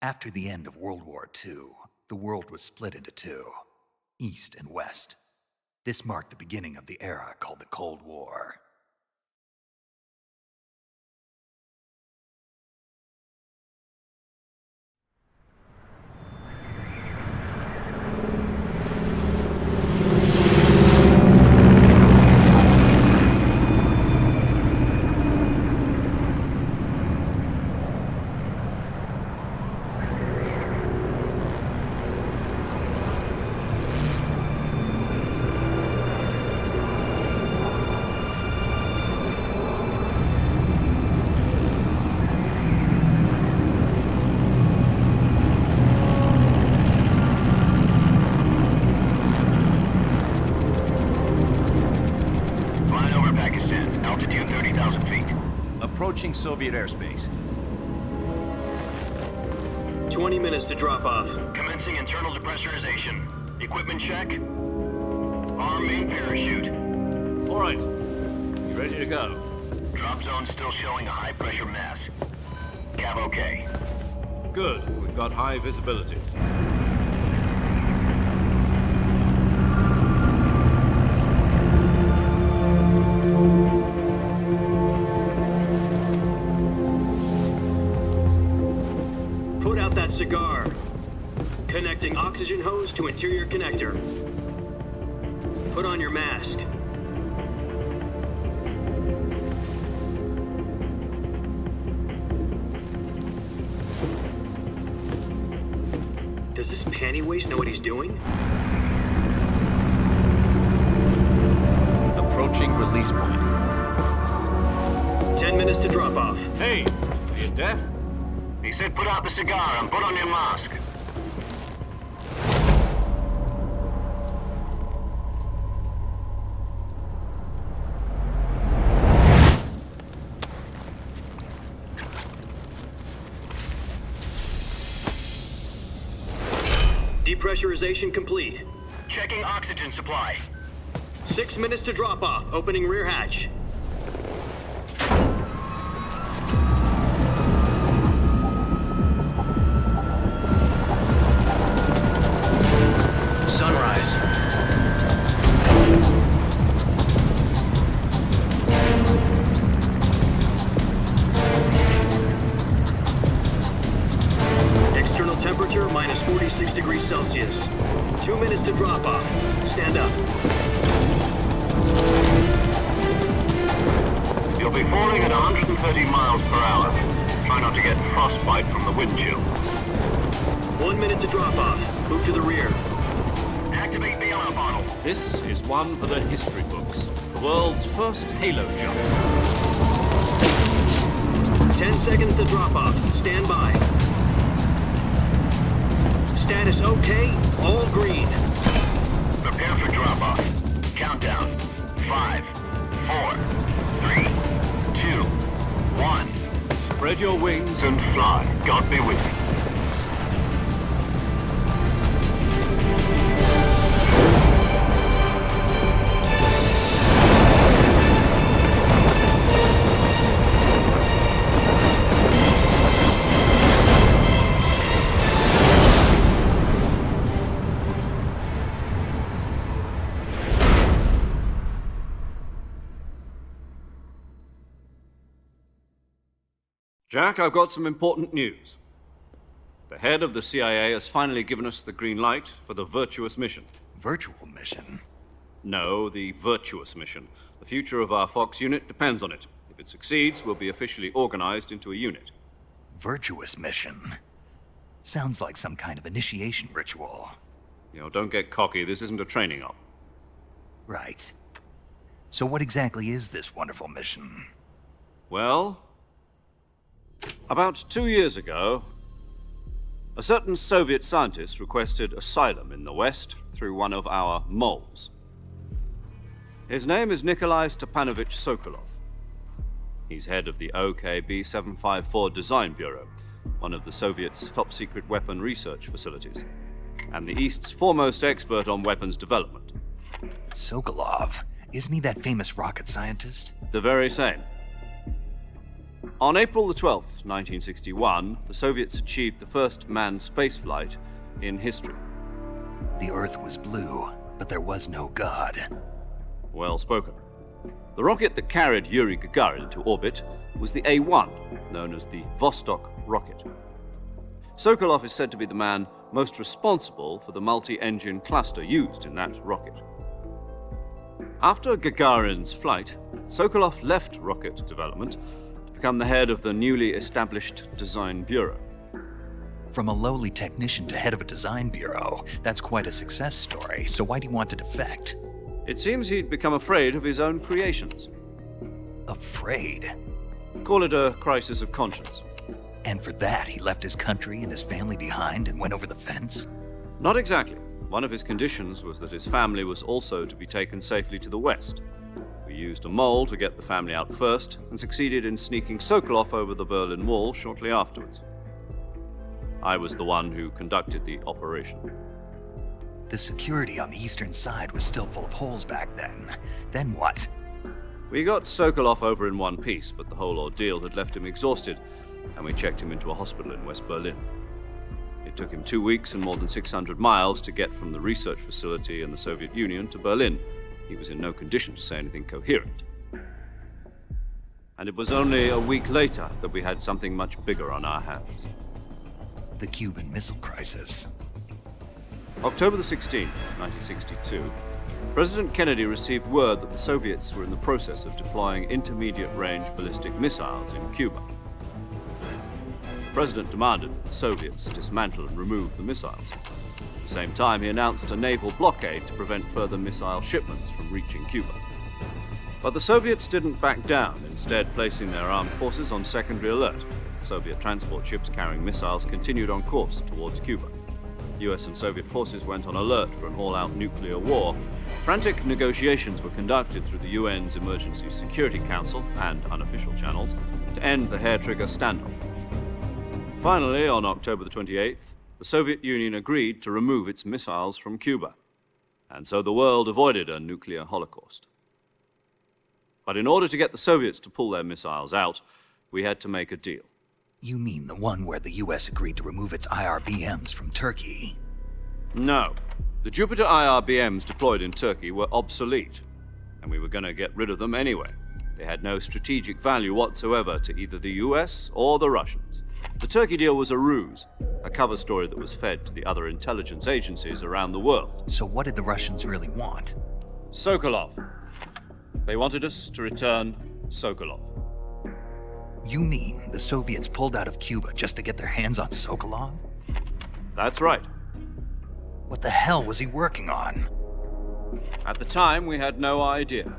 After the end of World War II, the world was split into two, East and West. This marked the beginning of the era called the Cold War. Approaching Soviet airspace. 20 minutes to drop off. Commencing internal depressurization. Equipment check. Arm main parachute. All right. You ready to go? Drop zone still showing a high pressure mass. Cav okay. Good. We've got high visibility. Put out that cigar. Connecting oxygen hose to interior connector. Put on your mask. Does this panty waste know what he's doing? Approaching release point. 10 minutes to drop off. Hey, are you deaf? He said put out the cigar and put on your mask. Depressurization complete. Checking oxygen supply. 6 minutes to drop off. Opening rear hatch. Sunrise. External temperature minus 46 degrees Celsius. 2 minutes to drop off. Stand up. You'll be falling at 130 miles per hour. Try not to get frostbite from the wind chill. 1 minute to drop off. Move to the rear. Activate the honor bottle. This is one for the history books. The world's first halo jump. 10 seconds to drop off. Stand by. Status okay. All green. Prepare for drop off. Countdown. 5, 4, 3, 2, 1. Spread your wings And fly. God be with you. Jack, I've got some important news. The head of the CIA has finally given us the green light for the Virtuous mission. Virtual mission? No, the Virtuous mission. The future of our Fox unit depends on it. If it succeeds, we'll be officially organized into a unit. Virtuous mission? Sounds like some kind of initiation ritual. Don't get cocky. This isn't a training op. Right. So what exactly is this wonderful mission? Well, about 2 years ago, a certain Soviet scientist requested asylum in the West through one of our moles. His name is Nikolai Stepanovich Sokolov. He's head of the OKB-754 Design Bureau, one of the Soviets' top-secret weapon research facilities, and the East's foremost expert on weapons development. Sokolov? Isn't he that famous rocket scientist? The very same. On April the 12th, 1961, the Soviets achieved the first manned spaceflight in history. The Earth was blue, but there was no God. Well spoken. The rocket that carried Yuri Gagarin to orbit was the A-1, known as the Vostok rocket. Sokolov is said to be the man most responsible for the multi-engine cluster used in that rocket. After Gagarin's flight, Sokolov left rocket development to become the head of the newly established Design Bureau. From a lowly technician to head of a design bureau, that's quite a success story, so why do you want to defect? It seems he'd become afraid of his own creations. Afraid? Call it a crisis of conscience. And for that, he left his country and his family behind and went over the fence? Not exactly. One of his conditions was that his family was also to be taken safely to the west. We used a mole to get the family out first and succeeded in sneaking Sokolov over the Berlin Wall shortly afterwards. I was the one who conducted the operation. The security on the eastern side was still full of holes back then. Then what? We got Sokolov over in one piece, but the whole ordeal had left him exhausted, and we checked him into a hospital in West Berlin. It took him 2 weeks and more than 600 miles to get from the research facility in the Soviet Union to Berlin. He was in no condition to say anything coherent. And it was only a week later that we had something much bigger on our hands. The Cuban Missile Crisis. October the 16th, 1962, President Kennedy received word that the Soviets were in the process of deploying intermediate-range ballistic missiles in Cuba. The President demanded that the Soviets dismantle and remove the missiles. At the same time, he announced a naval blockade to prevent further missile shipments from reaching Cuba. But the Soviets didn't back down, instead placing their armed forces on secondary alert. Soviet transport ships carrying missiles continued on course towards Cuba. US and Soviet forces went on alert for an all-out nuclear war. Frantic negotiations were conducted through the UN's Emergency Security Council and unofficial channels to end the hair-trigger standoff. Finally, on October the 28th, the Soviet Union agreed to remove its missiles from Cuba, and so the world avoided a nuclear holocaust. But in order to get the Soviets to pull their missiles out, we had to make a deal. You mean the one where the US agreed to remove its IRBMs from Turkey? No. The Jupiter IRBMs deployed in Turkey were obsolete, and we were going to get rid of them anyway. They had no strategic value whatsoever to either the US or the Russians. The Turkey deal was a ruse, a cover story that was fed to the other intelligence agencies around the world. So what did the Russians really want? Sokolov. They wanted us to return Sokolov. You mean the Soviets pulled out of Cuba just to get their hands on Sokolov? That's right. What the hell was he working on? At the time, we had no idea.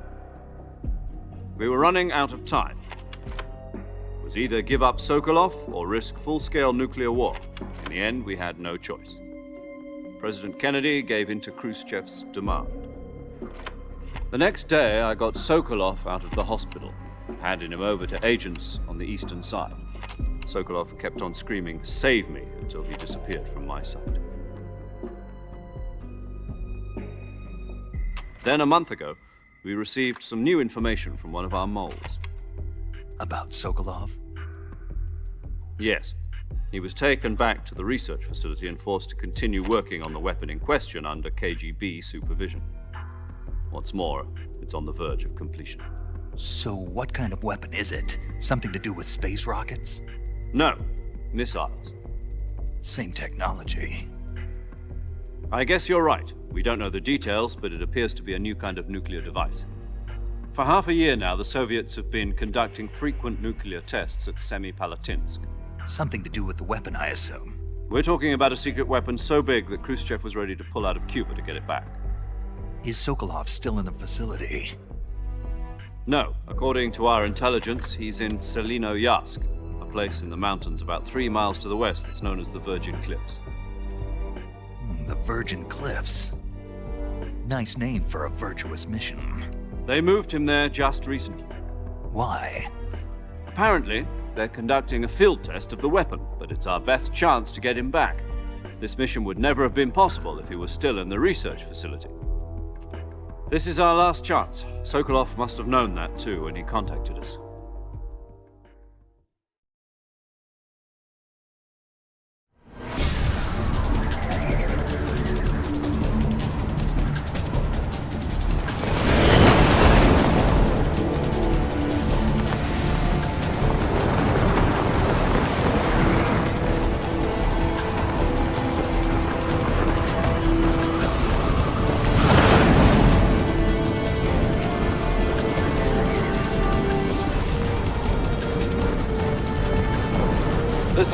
We were running out of time. It was either give up Sokolov or risk full-scale nuclear war. In the end, we had no choice. President Kennedy gave in to Khrushchev's demand. The next day, I got Sokolov out of the hospital, handing him over to agents on the eastern side. Sokolov kept on screaming, "Save me," until he disappeared from my sight. Then a month ago, we received some new information from one of our moles. About Sokolov? Yes. He was taken back to the research facility and forced to continue working on the weapon in question under KGB supervision. What's more, it's on the verge of completion. So what kind of weapon is it? Something to do with space rockets? No, missiles. Same technology. I guess you're right. We don't know the details, but it appears to be a new kind of nuclear device. For half a year now, the Soviets have been conducting frequent nuclear tests at Semipalatinsk. Something to do with the weapon, I assume. We're talking about a secret weapon so big that Khrushchev was ready to pull out of Cuba to get it back. Is Sokolov still in the facility? No. According to our intelligence, he's in Selinoyarsk, a place in the mountains about 3 miles to the west that's known as the Virgin Cliffs. The Virgin Cliffs. Nice name for a virtuous mission. They moved him there just recently. Why? Apparently, they're conducting a field test of the weapon, but it's our best chance to get him back. This mission would never have been possible if he was still in the research facility. This is our last chance. Sokolov must have known that too when he contacted us.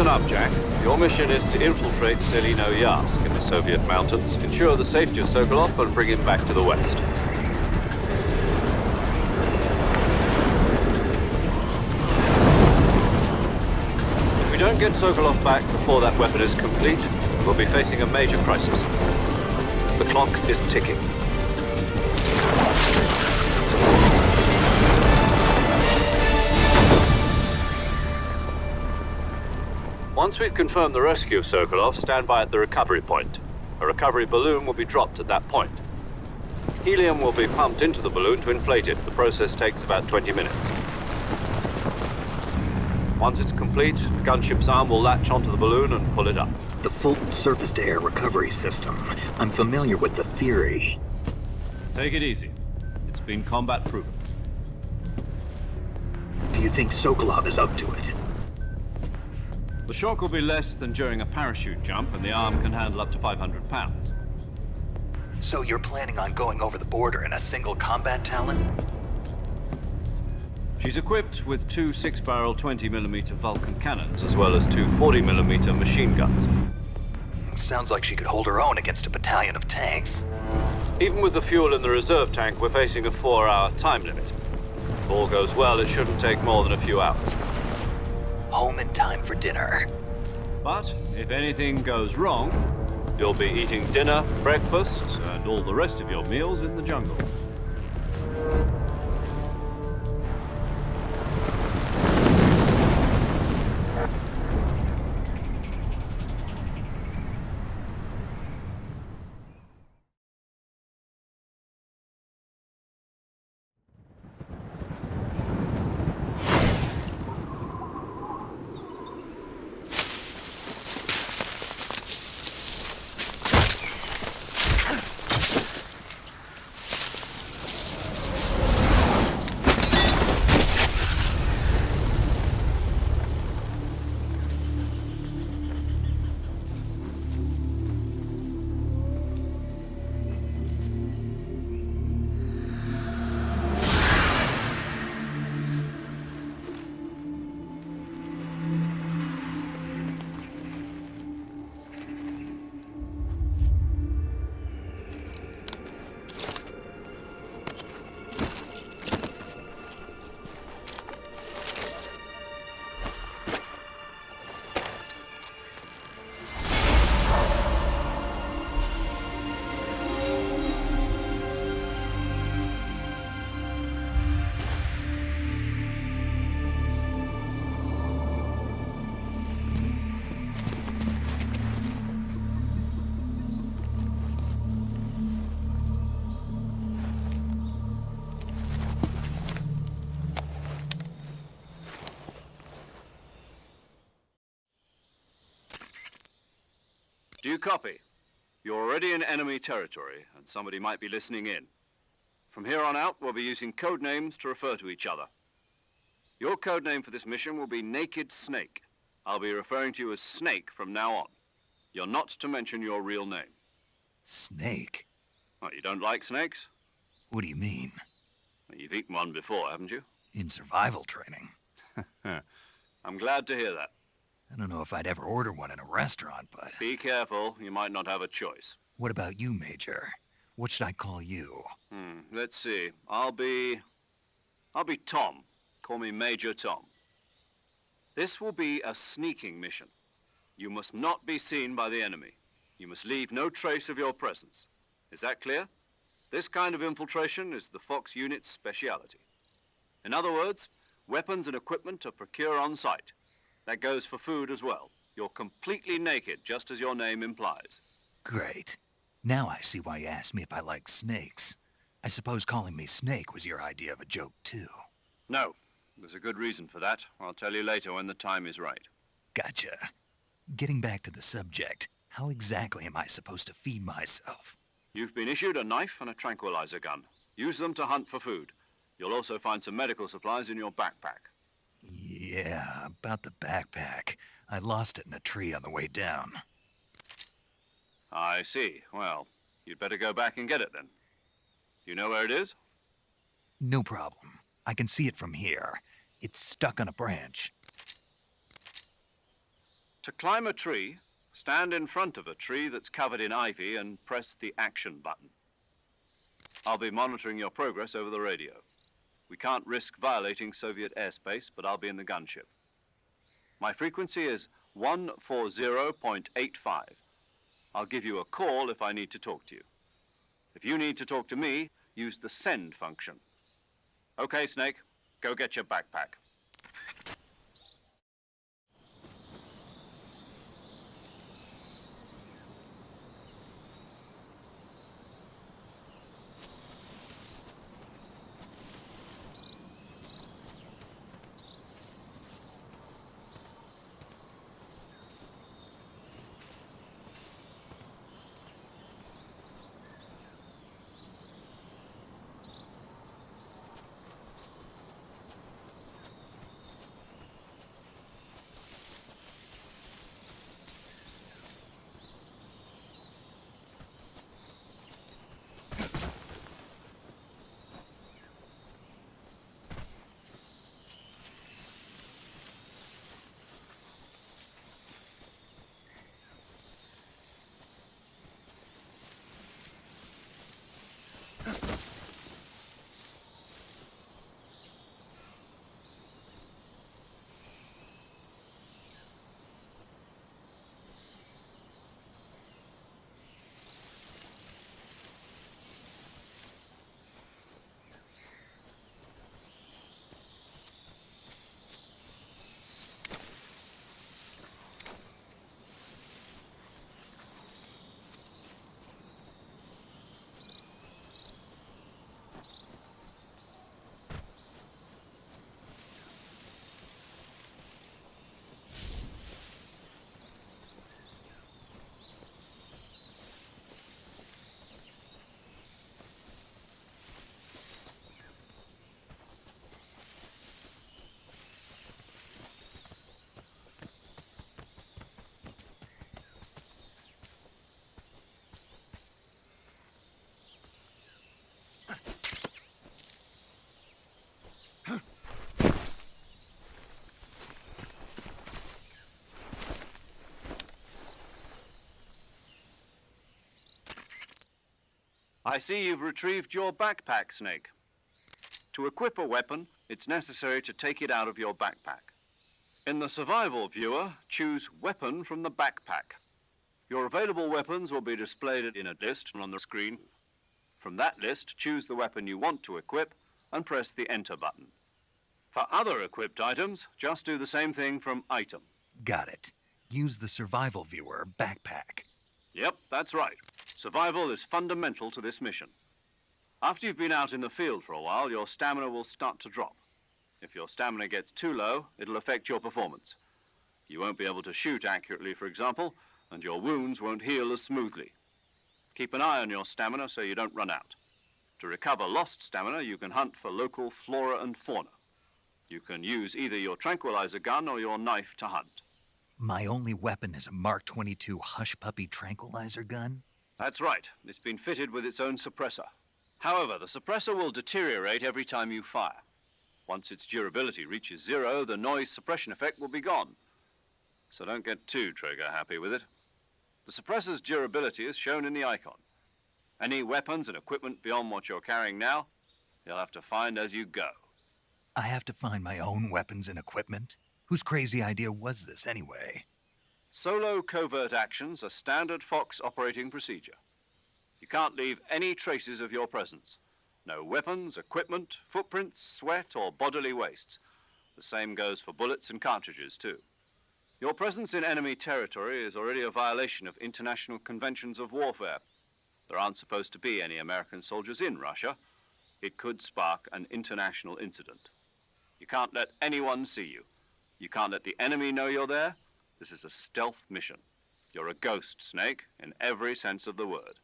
up, Jack. Your mission is to infiltrate Selino Yask in the Soviet mountains, ensure the safety of Sokolov, and bring him back to the West. If we don't get Sokolov back before that weapon is complete, we'll be facing a major crisis. The clock is ticking. Once we've confirmed the rescue of Sokolov, stand by at the recovery point. A recovery balloon will be dropped at that point. Helium will be pumped into the balloon to inflate it. The process takes about 20 minutes. Once it's complete, the gunship's arm will latch onto the balloon and pull it up. The Fulton surface-to-air recovery system. I'm familiar with the theory. Take it easy. It's been combat proven. Do you think Sokolov is up to it? The shock will be less than during a parachute jump, and the arm can handle up to 500 pounds. So you're planning on going over the border in a single combat Talon? She's equipped with two 6-barrel 20mm Vulcan cannons, as well as two 40mm machine guns. Sounds like she could hold her own against a battalion of tanks. Even with the fuel in the reserve tank, we're facing a 4-hour time limit. If all goes well, it shouldn't take more than a few hours. Home in time for dinner. But if anything goes wrong, you'll be eating dinner, breakfast, and all the rest of your meals in the jungle. Do you copy? You're already in enemy territory, and somebody might be listening in. From here on out, we'll be using code names to refer to each other. Your code name for this mission will be Naked Snake. I'll be referring to you as Snake from now on. You're not to mention your real name. Snake? Oh, you don't like snakes? What do you mean? Well, you've eaten one before, haven't you? In survival training. I'm glad to hear that. I don't know if I'd ever order one in a restaurant, but... Be careful, you might not have a choice. What about you, Major? What should I call you? Let's see. I'll be Tom. Call me Major Tom. This will be a sneaking mission. You must not be seen by the enemy. You must leave no trace of your presence. Is that clear? This kind of infiltration is the Fox unit's speciality. In other words, weapons and equipment are procured on site. That goes for food as well. You're completely naked, just as your name implies. Great. Now I see why you asked me if I like snakes. I suppose calling me Snake was your idea of a joke, too. No, there's a good reason for that. I'll tell you later when the time is right. Gotcha. Getting back to the subject, how exactly am I supposed to feed myself? You've been issued a knife and a tranquilizer gun. Use them to hunt for food. You'll also find some medical supplies in your backpack. Yeah, about the backpack. I lost it in a tree on the way down. I see. Well, you'd better go back and get it then. You know where it is? No problem. I can see it from here. It's stuck on a branch. To climb a tree, stand in front of a tree that's covered in ivy and press the action button. I'll be monitoring your progress over the radio. We can't risk violating Soviet airspace, but I'll be in the gunship. My frequency is 140.85. I'll give you a call if I need to talk to you. If you need to talk to me, use the send function. Okay, Snake, go get your backpack. I see you've retrieved your backpack, Snake. To equip a weapon, it's necessary to take it out of your backpack. In the survival viewer, choose Weapon from the backpack. Your available weapons will be displayed in a list on the screen. From that list, choose the weapon you want to equip and press the Enter button. For other equipped items, just do the same thing from Item. Got it. Use the survival viewer backpack. Yep, that's right. Survival is fundamental to this mission. After you've been out in the field for a while, your stamina will start to drop. If your stamina gets too low, it'll affect your performance. You won't be able to shoot accurately, for example, and your wounds won't heal as smoothly. Keep an eye on your stamina so you don't run out. To recover lost stamina, you can hunt for local flora and fauna. You can use either your tranquilizer gun or your knife to hunt. My only weapon is a Mark 22 Hush Puppy tranquilizer gun? That's right. It's been fitted with its own suppressor. However, the suppressor will deteriorate every time you fire. Once its durability reaches 0, the noise suppression effect will be gone. So don't get too trigger-happy with it. The suppressor's durability is shown in the icon. Any weapons and equipment beyond what you're carrying now, you'll have to find as you go. I have to find my own weapons and equipment? Whose crazy idea was this anyway? Solo covert actions are standard Fox operating procedure. You can't leave any traces of your presence. No weapons, equipment, footprints, sweat, or bodily wastes. The same goes for bullets and cartridges, too. Your presence in enemy territory is already a violation of international conventions of warfare. There aren't supposed to be any American soldiers in Russia. It could spark an international incident. You can't let anyone see you. You can't let the enemy know you're there. This is a stealth mission. You're a ghost, Snake, in every sense of the word.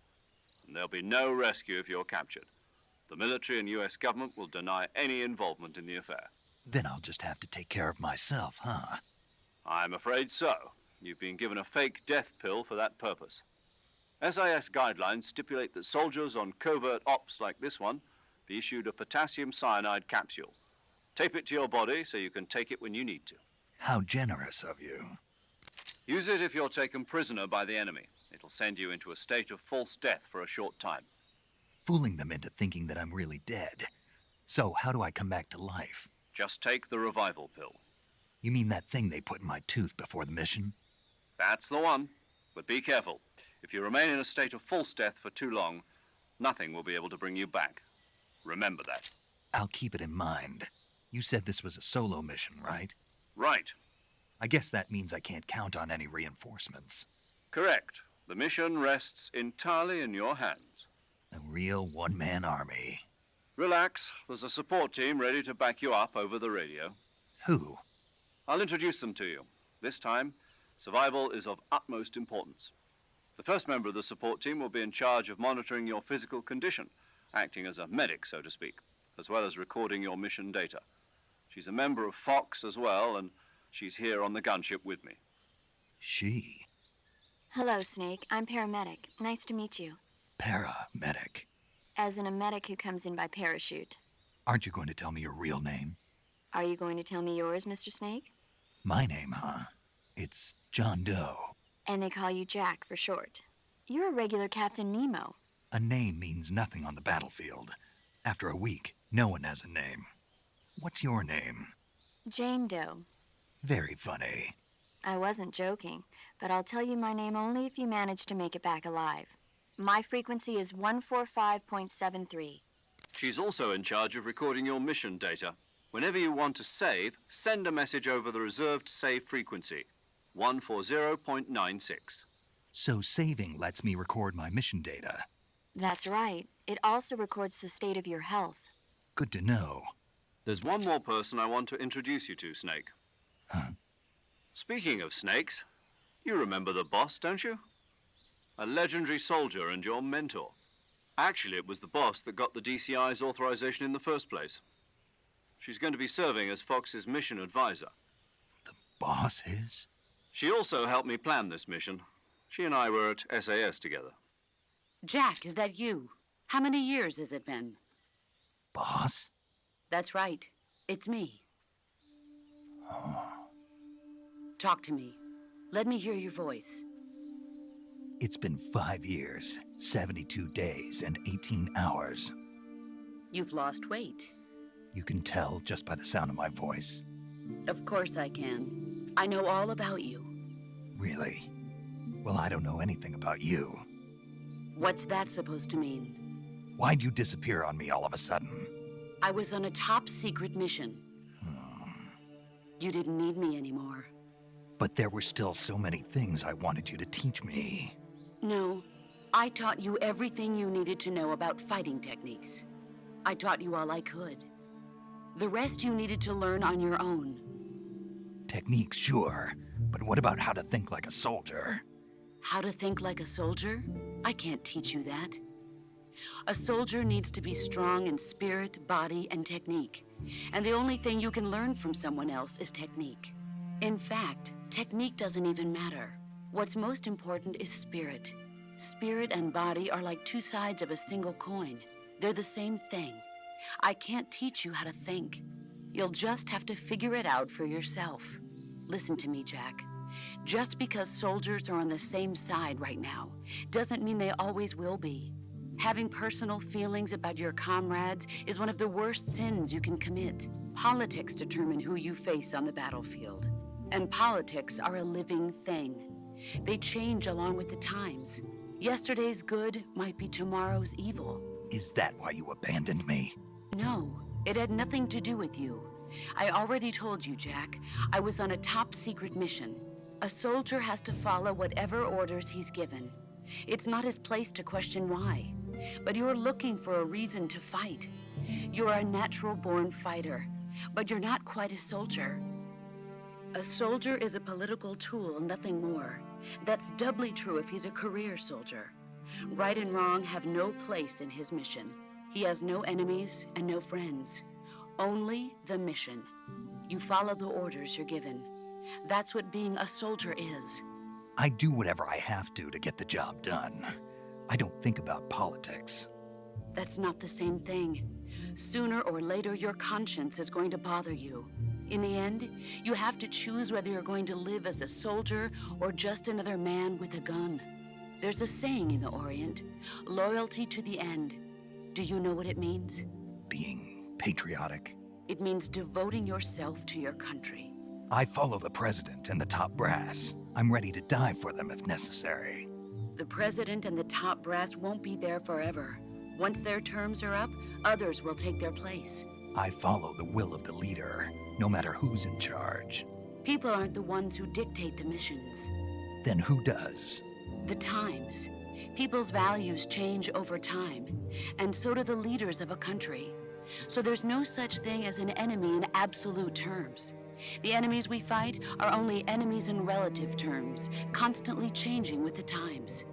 And there'll be no rescue if you're captured. The military and US government will deny any involvement in the affair. Then I'll just have to take care of myself, huh? I'm afraid so. You've been given a fake death pill for that purpose. SIS guidelines stipulate that soldiers on covert ops like this one be issued a potassium cyanide capsule. Tape it to your body so you can take it when you need to. How generous of you. Use it if you're taken prisoner by the enemy. It'll send you into a state of false death for a short time. Fooling them into thinking that I'm really dead. So, how do I come back to life? Just take the revival pill. You mean that thing they put in my tooth before the mission? That's the one. But be careful. If you remain in a state of false death for too long, nothing will be able to bring you back. Remember that. I'll keep it in mind. You said this was a solo mission, right? Right. I guess that means I can't count on any reinforcements. Correct. The mission rests entirely in your hands. A real one-man army. Relax. There's a support team ready to back you up over the radio. Who? I'll introduce them to you. This time, survival is of utmost importance. The first member of the support team will be in charge of monitoring your physical condition, acting as a medic, so to speak, as well as recording your mission data. She's a member of Fox as well, and she's here on the gunship with me. She? Hello, Snake. I'm paramedic. Nice to meet you. Paramedic. As in a medic who comes in by parachute. Aren't you going to tell me your real name? Are you going to tell me yours, Mr. Snake? My name, huh? It's John Doe. And they call you Jack for short. You're a regular Captain Nemo. A name means nothing on the battlefield. After a week, no one has a name. What's your name? Jane Doe. Very funny. I wasn't joking, but I'll tell you my name only if you manage to make it back alive. My frequency is 145.73. She's also in charge of recording your mission data. Whenever you want to save, send a message over the reserved save frequency, 140.96. So saving lets me record my mission data. That's right. It also records the state of your health. Good to know. There's one more person I want to introduce you to, Snake. Huh? Speaking of snakes, you remember the boss, don't you? A legendary soldier and your mentor. Actually, it was the boss that got the DCI's authorization in the first place. She's going to be serving as Fox's mission advisor. The boss is? She also helped me plan this mission. She and I were at SAS together. Jack, is that you? How many years has it been? Boss? That's right. It's me. Talk to me. Let me hear your voice. It's been 5 years, 72 days, and 18 hours. You've lost weight. You can tell just by the sound of my voice. Of course I can. I know all about you. Really? Well, I don't know anything about you. What's that supposed to mean? Why'd you disappear on me all of a sudden? I was on a top secret mission. You didn't need me anymore. But there were still so many things I wanted you to teach me. No, I taught you everything you needed to know about fighting techniques. I taught you all I could. The rest you needed to learn on your own. Techniques, sure. But what about how to think like a soldier? How to think like a soldier? I can't teach you that. A soldier needs to be strong in spirit, body, and technique. And the only thing you can learn from someone else is technique. In fact, technique doesn't even matter. What's most important is spirit. Spirit and body are like two sides of a single coin. They're the same thing. I can't teach you how to think. You'll just have to figure it out for yourself. Listen to me, Jack. Just because soldiers are on the same side right now doesn't mean they always will be. Having personal feelings about your comrades is one of the worst sins you can commit. Politics determine who you face on the battlefield. And politics are a living thing. They change along with the times. Yesterday's good might be tomorrow's evil. Is that why you abandoned me? No, it had nothing to do with you. I already told you, Jack. I was on a top secret mission. A soldier has to follow whatever orders he's given. It's not his place to question why. But you're looking for a reason to fight. You're a natural-born fighter, but you're not quite a soldier. A soldier is a political tool, nothing more. That's doubly true if he's a career soldier. Right and wrong have no place in his mission. He has no enemies and no friends. Only the mission. You follow the orders you're given. That's what being a soldier is. I do whatever I have to get the job done. I don't think about politics. That's not the same thing. Sooner or later, your conscience is going to bother you. In the end, you have to choose whether you're going to live as a soldier or just another man with a gun. There's a saying in the Orient, loyalty to the end. Do you know what it means? Being patriotic. It means devoting yourself to your country. I follow the president and the top brass. I'm ready to die for them if necessary. The president and the top brass won't be there forever. Once their terms are up, others will take their place. I follow the will of the leader, no matter who's in charge. People aren't the ones who dictate the missions. Then who does? The times. People's values change over time, and so do the leaders of a country. So there's no such thing as an enemy in absolute terms. The enemies we fight are only enemies in relative terms, constantly changing with the times.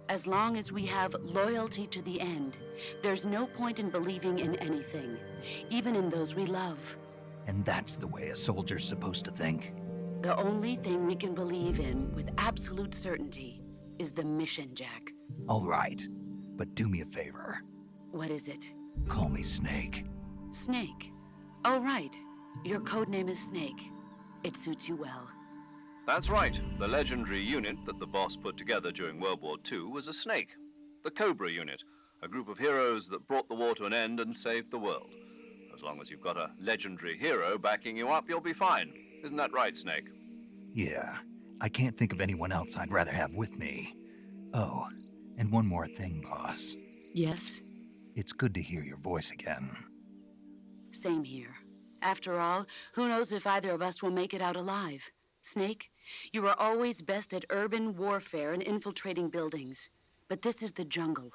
As long as we have loyalty to the end, there's no point in believing in anything, even in those we love. And that's the way a soldier's supposed to think? The only thing we can believe in with absolute certainty is the mission, Jack. All right, but do me a favor. What is it? Call me Snake. Snake. Oh, right. Your codename is Snake. It suits you well. That's right. The legendary unit that the boss put together during World War II was a snake. The Cobra unit, a group of heroes that brought the war to an end and saved the world. As long as you've got a legendary hero backing you up, you'll be fine. Isn't that right, Snake? Yeah, I can't think of anyone else I'd rather have with me. Oh, and one more thing, boss. Yes? It's good to hear your voice again. Same here. After all, who knows if either of us will make it out alive? Snake, you are always best at urban warfare and infiltrating buildings. But this is the jungle.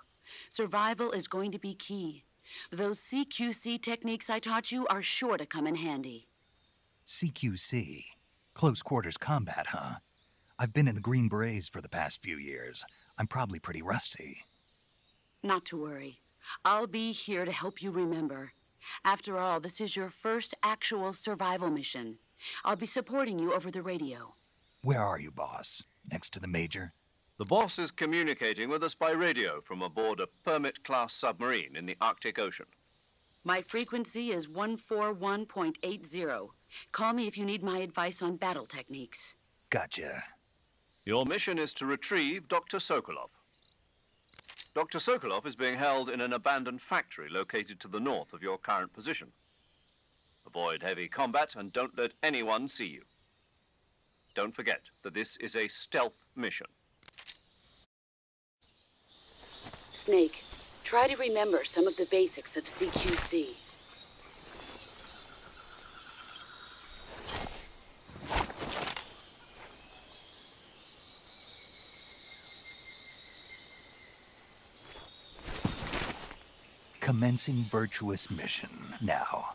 Survival is going to be key. Those CQC techniques I taught you are sure to come in handy. CQC? Close quarters combat, huh? I've been in the Green Berets for the past few years. I'm probably pretty rusty. Not to worry. I'll be here to help you remember. After all, this is your first actual survival mission. I'll be supporting you over the radio. Where are you, boss? Next to the Major? The boss is communicating with us by radio from aboard a Permit-class submarine in the Arctic Ocean. My frequency is 141.80. Call me if you need my advice on battle techniques. Gotcha. Your mission is to retrieve Dr. Sokolov. Dr. Sokolov is being held in an abandoned factory located to the north of your current position. Avoid heavy combat and don't let anyone see you. Don't forget that this is a stealth mission. Snake, try to remember some of the basics of CQC. Commencing virtuous mission now.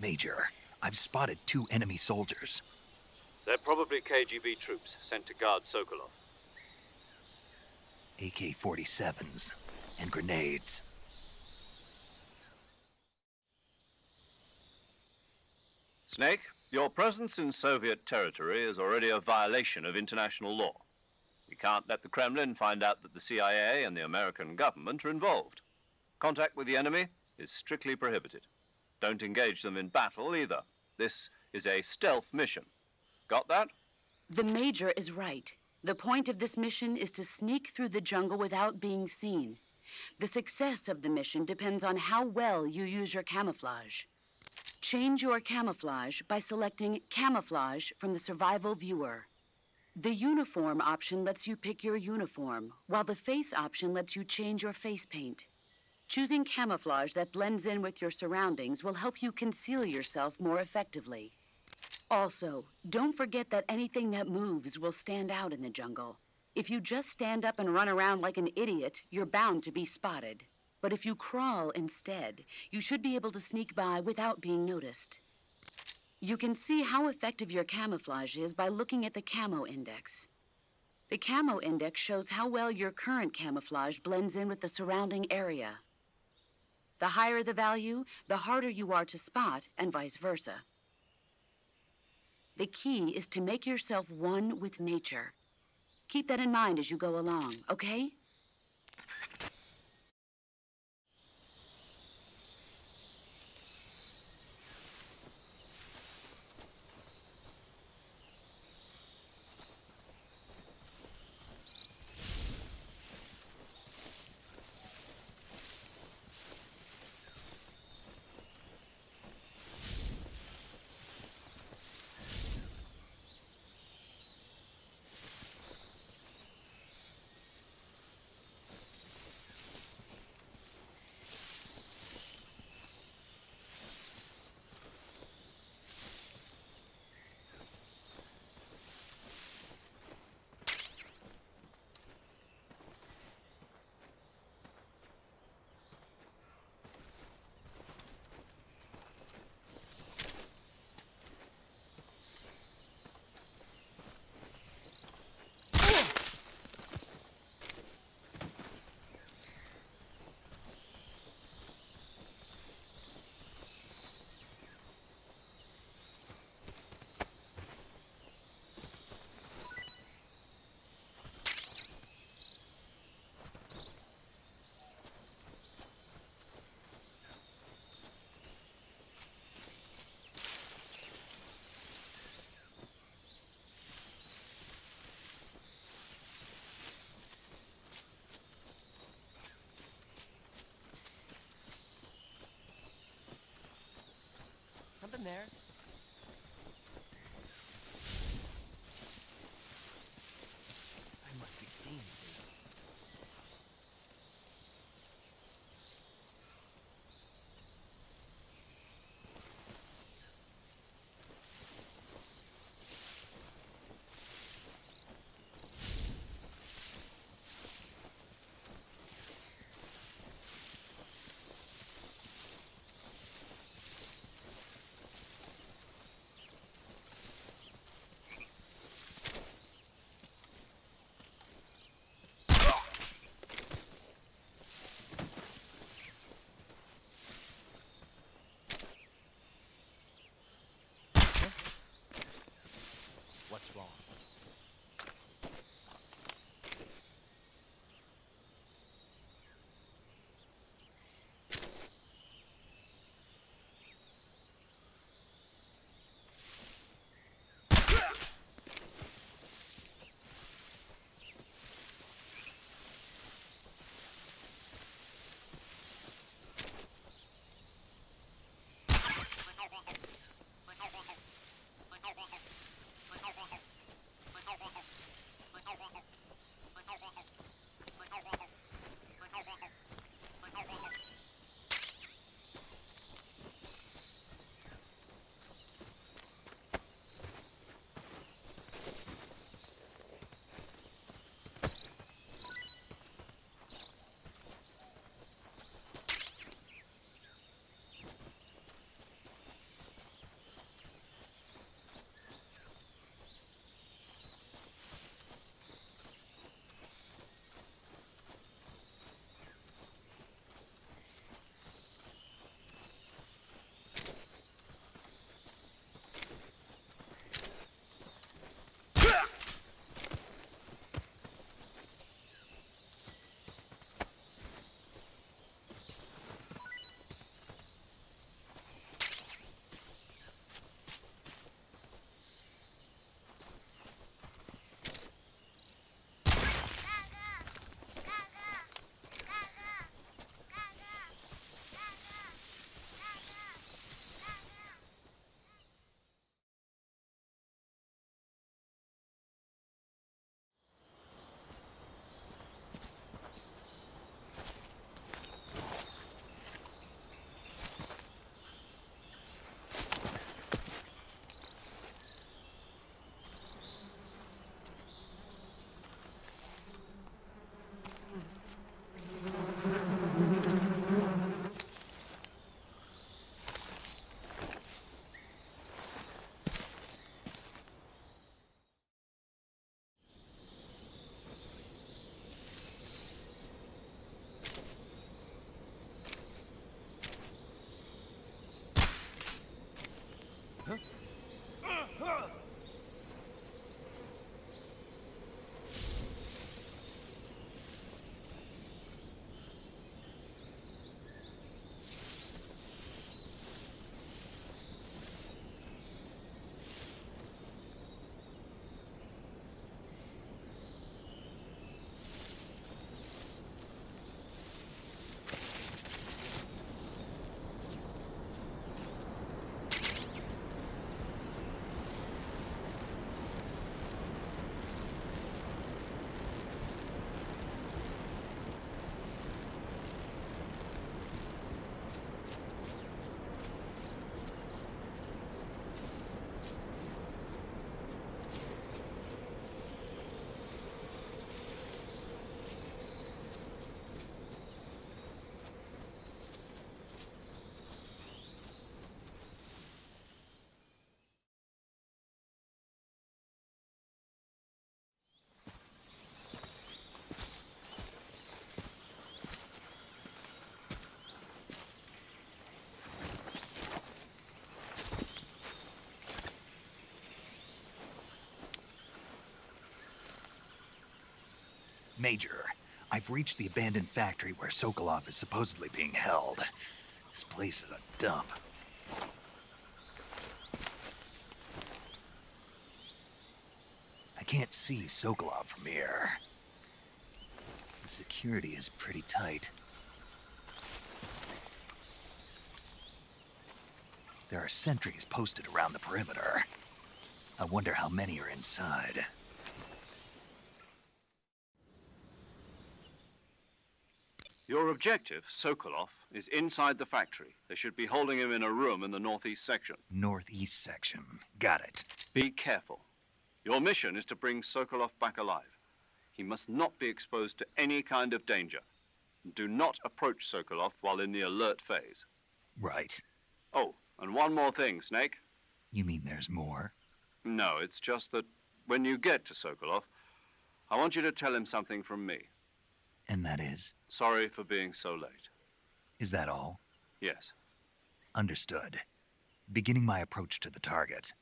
Major, I've spotted 2 enemy soldiers. They're probably KGB troops sent to guard Sokolov. AK-47s and grenades. Snake, your presence in Soviet territory is already a violation of international law. We can't let the Kremlin find out that the CIA and the American government are involved. Contact with the enemy is strictly prohibited. Don't engage them in battle either. This is a stealth mission. Got that? The Major is right. The point of this mission is to sneak through the jungle without being seen. The success of the mission depends on how well you use your camouflage. Change your camouflage by selecting Camouflage from the Survival Viewer. The Uniform option lets you pick your uniform, while the Face option lets you change your face paint. Choosing camouflage that blends in with your surroundings will help you conceal yourself more effectively. Also, don't forget that anything that moves will stand out in the jungle. If you just stand up and run around like an idiot, you're bound to be spotted. But if you crawl instead, you should be able to sneak by without being noticed. You can see how effective your camouflage is by looking at the Camo Index. The Camo Index shows how well your current camouflage blends in with the surrounding area. The higher the value, the harder you are to spot, and vice versa. The key is to make yourself one with nature. Keep that in mind as you go along, okay? Something there. I must be seeing things. What's wrong? Major, I've reached the abandoned factory where Sokolov is supposedly being held. This place is a dump. I can't see Sokolov from here. The security is pretty tight. There are sentries posted around the perimeter. I wonder how many are inside. Your objective, Sokolov, is inside the factory. They should be holding him in a room in the northeast section. Northeast section. Got it. Be careful. Your mission is to bring Sokolov back alive. He must not be exposed to any kind of danger. Do not approach Sokolov while in the alert phase. Right. Oh, and one more thing, Snake. You mean there's more? No, it's just that when you get to Sokolov, I want you to tell him something from me. And that is? Sorry for being so late. Is that all? Yes. Understood. Beginning my approach to the target.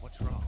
What's wrong?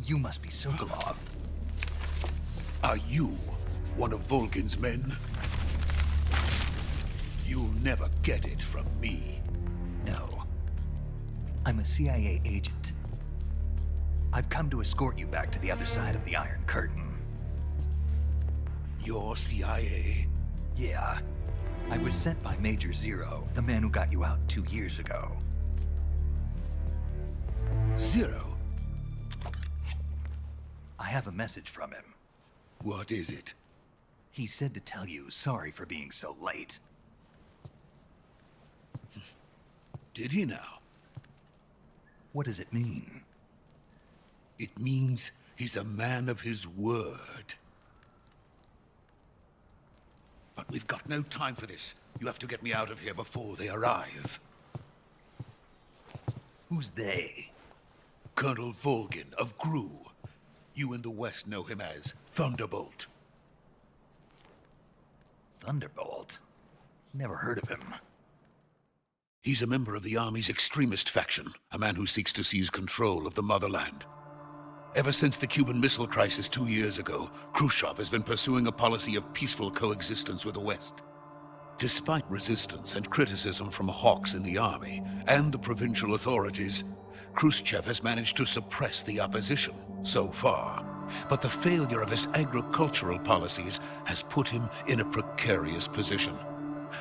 You must be Sokolov. Are you one of Volgin's men? You'll never get it from me. No. I'm a CIA agent. I've come to escort you back to the other side of the Iron Curtain. You're CIA? Yeah. I was sent by Major Zero, the man who got you out 2 years ago. Zero? I have a message from him. What is it? He said to tell you sorry for being so late. Did he now? What does it mean? It means he's a man of his word. But we've got no time for this. You have to get me out of here before they arrive. Who's they? Colonel Volgin of Gru. You in the West know him as Thunderbolt. Thunderbolt? Never heard of him. He's a member of the Army's extremist faction, a man who seeks to seize control of the motherland. Ever since the Cuban Missile Crisis 2 years ago, Khrushchev has been pursuing a policy of peaceful coexistence with the West. Despite resistance and criticism from hawks in the army and the provincial authorities, Khrushchev has managed to suppress the opposition so far. But the failure of his agricultural policies has put him in a precarious position.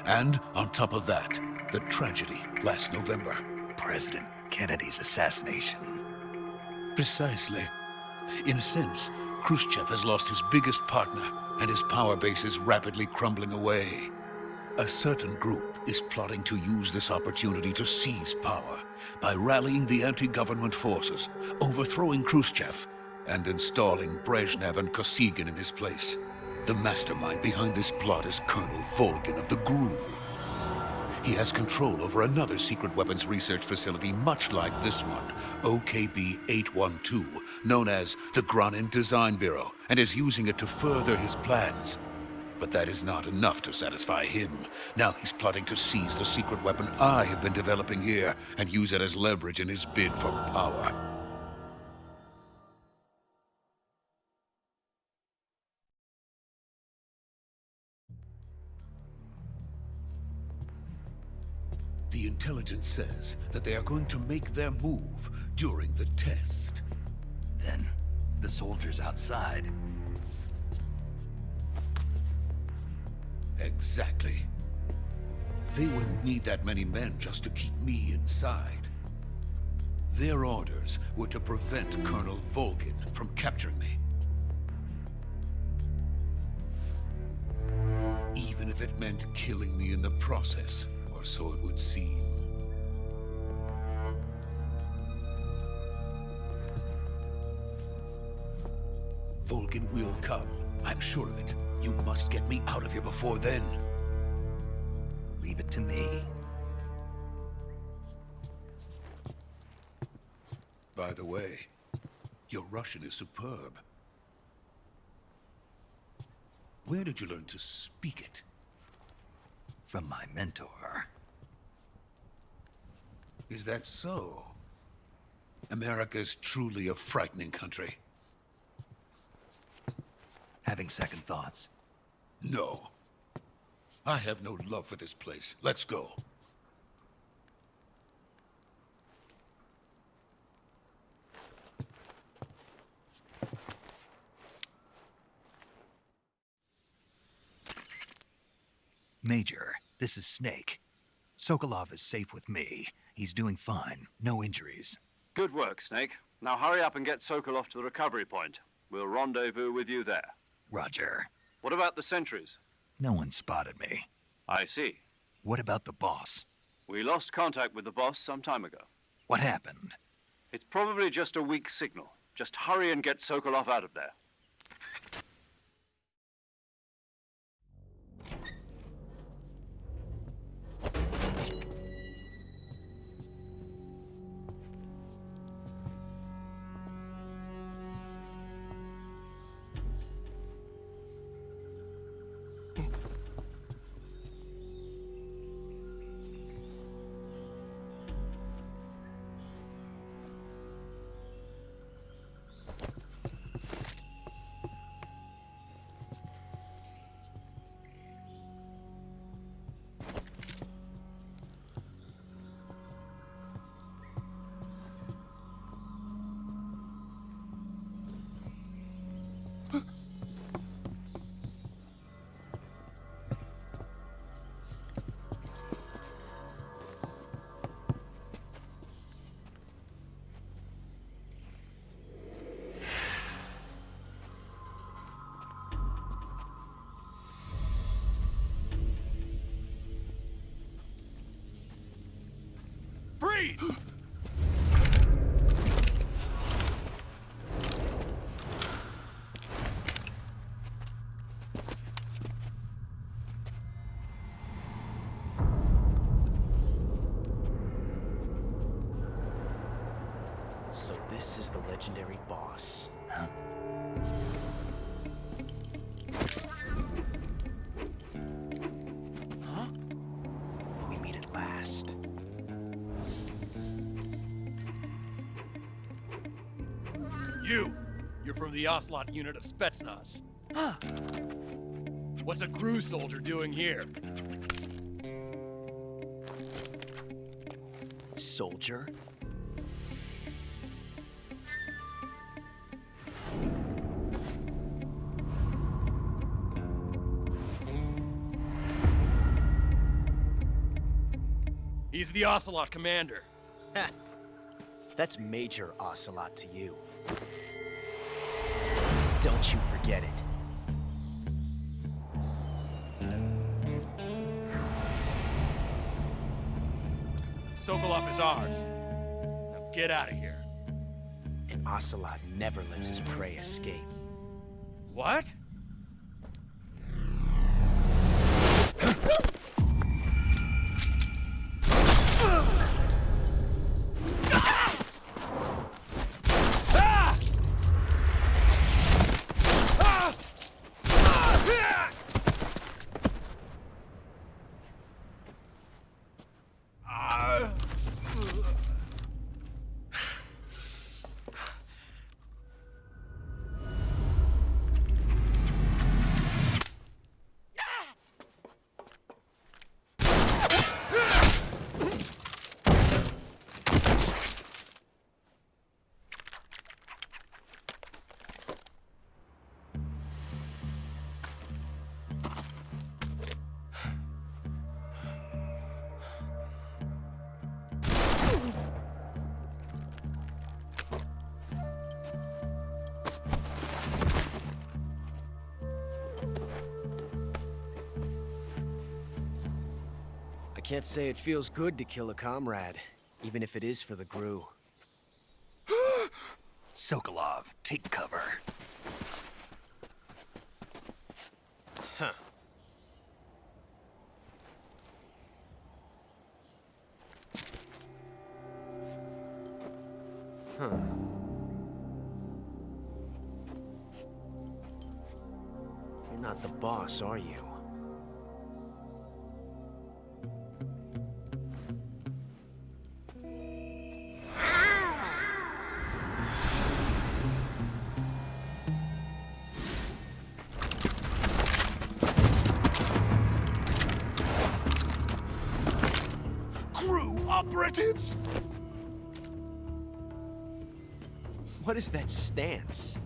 And on top of that, the tragedy last November. President Kennedy's assassination. Precisely. In a sense, Khrushchev has lost his biggest partner, and his power base is rapidly crumbling away. A certain group is plotting to use this opportunity to seize power by rallying the anti-government forces, overthrowing Khrushchev, and installing Brezhnev and Kosygin in his place. The mastermind behind this plot is Colonel Volgin of the GRU. He has control over another secret weapons research facility much like this one, OKB-812, known as the Granin Design Bureau, and is using it to further his plans. But that is not enough to satisfy him. Now he's plotting to seize the secret weapon I have been developing here and use it as leverage in his bid for power. The intelligence says that they are going to make their move during the test. Then, the soldiers outside. Exactly. They wouldn't need that many men just to keep me inside. Their orders were to prevent Colonel Volgin from capturing me. Even if it meant killing me in the process, or so it would seem. Volgin will come. I'm sure of it. You must get me out of here before then. Leave it to me. By the way, your Russian is superb. Where did you learn to speak it? From my mentor. Is that so? America is truly a frightening country. Having second thoughts. No. I have no love for this place. Let's go. Major, this is Snake. Sokolov is safe with me. He's doing fine. No injuries. Good work, Snake. Now hurry up and get Sokolov to the recovery point. We'll rendezvous with you there. Roger. What about the sentries? No one spotted me. I see. What about the boss? We lost contact with the boss some time ago. What happened? It's probably just a weak signal. Just hurry and get Sokolov out of there. Freeze! this is the legendary boss. Huh? Huh? We meet at last. You're from the Ocelot unit of Spetsnaz. Huh. What's a GRU soldier doing here? Soldier? He's the Ocelot commander. Ha! That's Major Ocelot to you. Don't you forget it. Sokolov is ours. Now get out of here. And Ocelot never lets his prey escape. What? I can't say it feels good to kill a comrade, even if it is for the GRU. Sokolov, take cover. Huh. Huh. You're not the boss, are you? GRU operatives! What is that stance?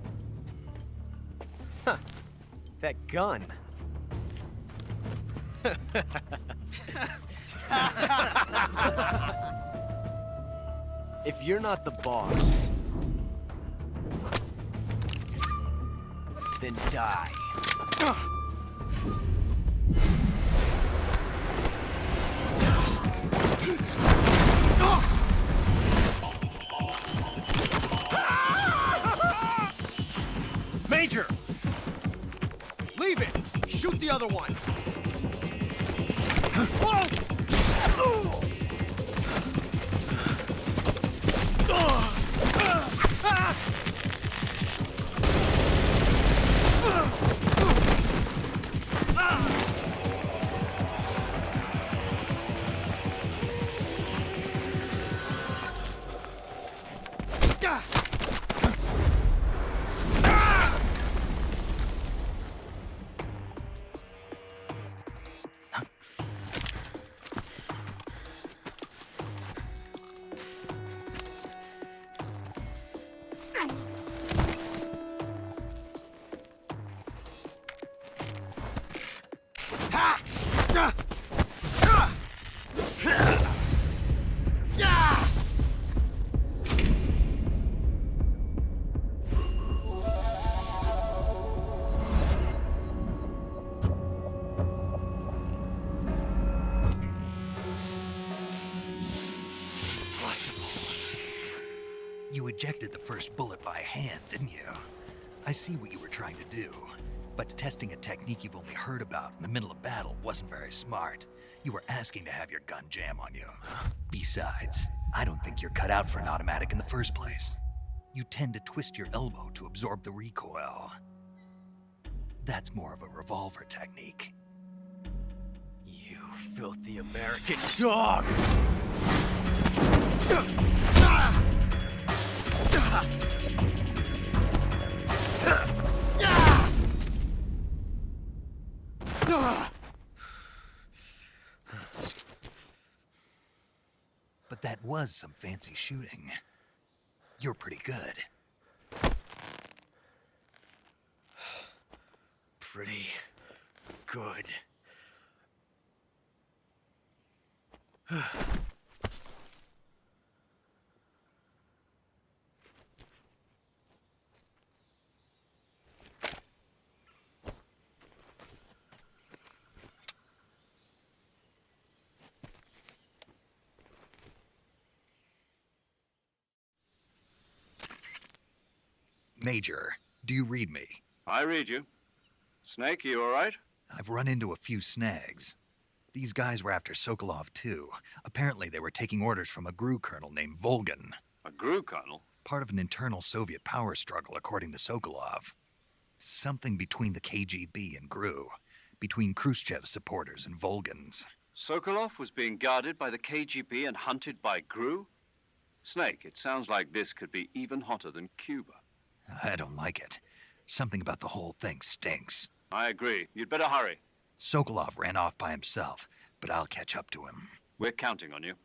Huh. That gun. If you're not the boss, then die. Major! Leave it! Shoot the other one! You ejected the first bullet by hand, didn't you? I see what you were trying to do. But testing a technique you've only heard about in the middle of battle wasn't very smart. You were asking to have your gun jam on you. Besides, I don't think you're cut out for an automatic in the first place. you tend to twist your elbow to absorb the recoil. That's more of a revolver technique. You filthy American dog! But that was some fancy shooting. You're pretty good. Pretty good. Major, do you read me? I read you. Snake, you all right? I've run into a few snags. These guys were after Sokolov, too. Apparently, they were taking orders from a GRU colonel named Volgin. A GRU colonel? Part of an internal Soviet power struggle, according to Sokolov. Something between the KGB and GRU. Between Khrushchev's supporters and Volgin's. Sokolov was being guarded by the KGB and hunted by GRU? Snake, it sounds like this could be even hotter than Cuba. I don't like it. Something about the whole thing stinks. I agree. You'd better hurry. Sokolov ran off by himself, but I'll catch up to him. We're counting on you.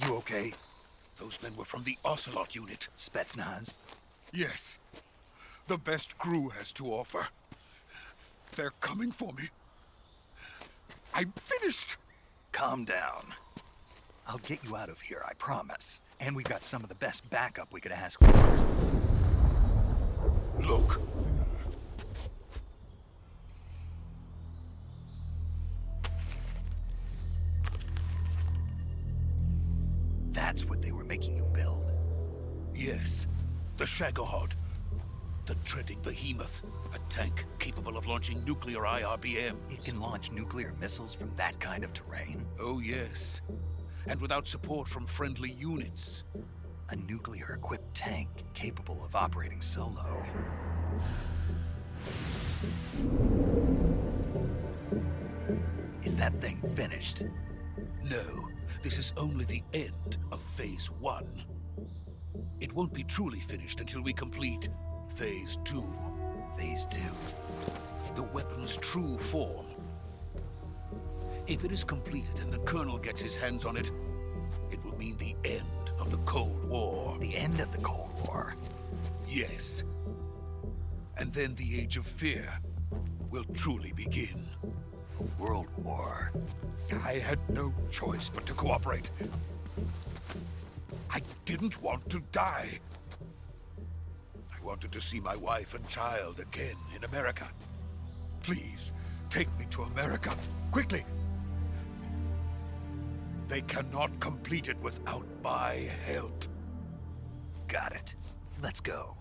You okay? Those men were from the Ocelot unit. Spetsnaz? Yes. The best GRU has to offer. They're coming for me. I'm finished. Calm down. I'll get you out of here, I promise. And we've got some of the best backup we could ask for. Look. That's what they were making you build. Yes, the Shagohod. The dreaded behemoth. A tank capable of launching nuclear IRBMs. It can launch nuclear missiles from that kind of terrain? Oh, yes. And without support from friendly units. A nuclear-equipped tank capable of operating solo. Is that thing finished? No, this is only the end of Phase 1. It won't be truly finished until we complete Phase 2. Phase 2? The weapon's true form. If it is completed and the Colonel gets his hands on it, it will mean the end of the Cold War. The end of the Cold War? Yes. And then the Age of Fear will truly begin. A world war? I had no choice but to cooperate. I didn't want to die. I wanted to see my wife and child again in America. Please, take me to America, quickly. They cannot complete it without my help. Got it. Let's go.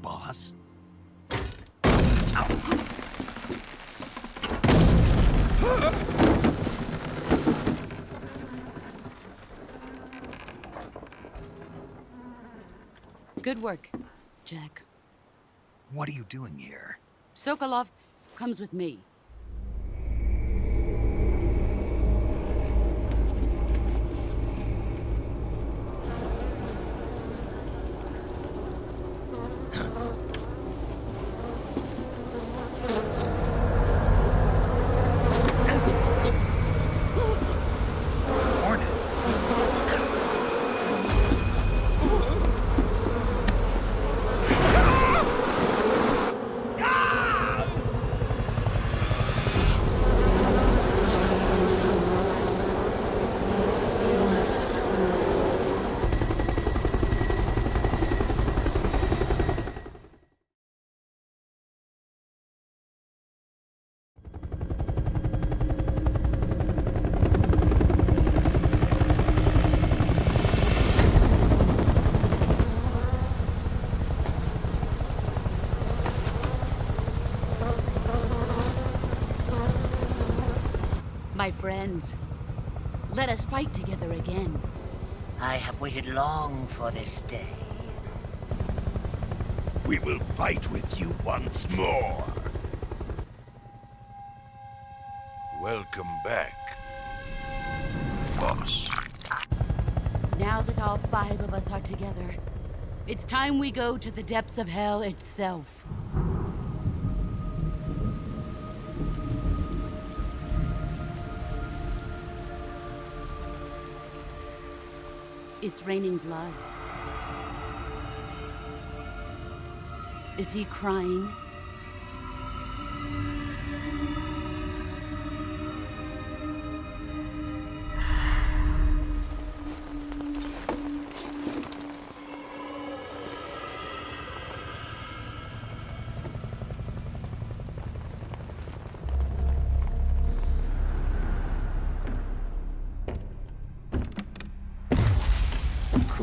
Boss? Good work, Jack. What are you doing here? Sokolov comes with me. Hornets? My friends, let us fight together again. I have waited long for this day. We will fight with you once more. Welcome back, boss. Now that all 5 of us are together, it's time we go to the depths of hell itself. It's raining blood. Is he crying?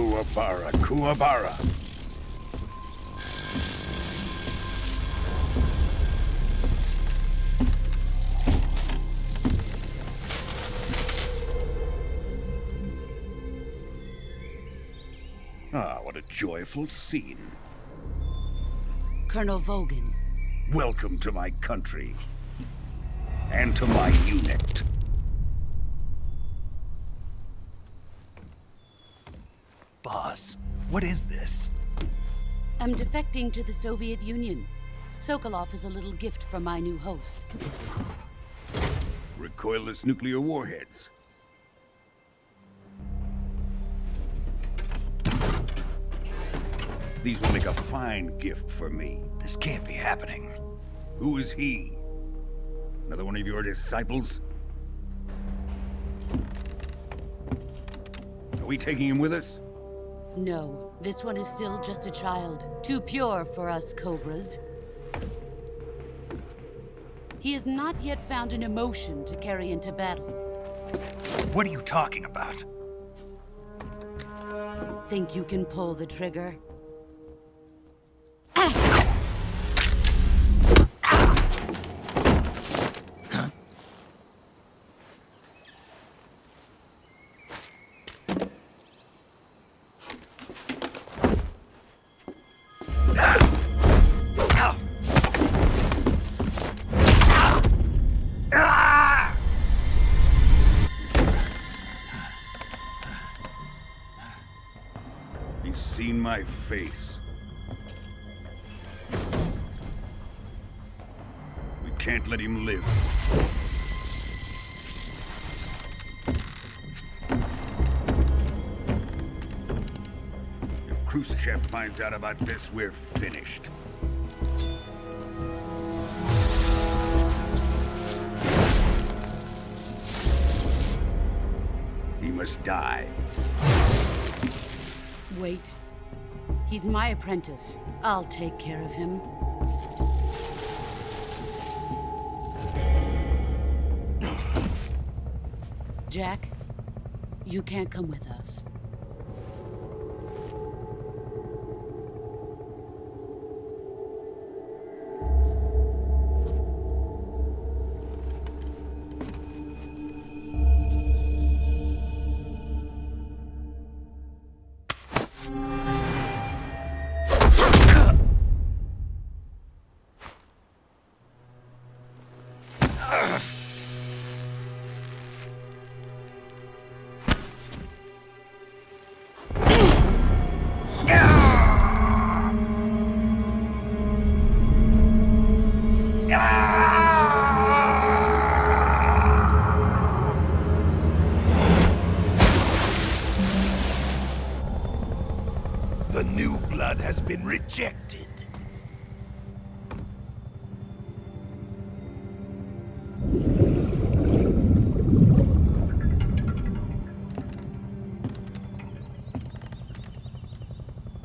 Kuwabara, Kuwabara. Ah, what a joyful scene. Colonel Vogan. Welcome to my country. And to my unit. Boss, what is this? I'm defecting to the Soviet Union. Sokolov is a little gift from my new hosts. Recoilless nuclear warheads. These will make a fine gift for me. This can't be happening. Who is he? Another one of your disciples? Are we taking him with us? No, this one is still just a child. Too pure for us Cobras. He has not yet found an emotion to carry into battle. What are you talking about? Think you can pull the trigger? He's seen my face. We can't let him live. If Khrushchev finds out about this, we're finished. He must die. Wait. He's my apprentice. I'll take care of him. Jack, you can't come with us. The new blood has been rejected.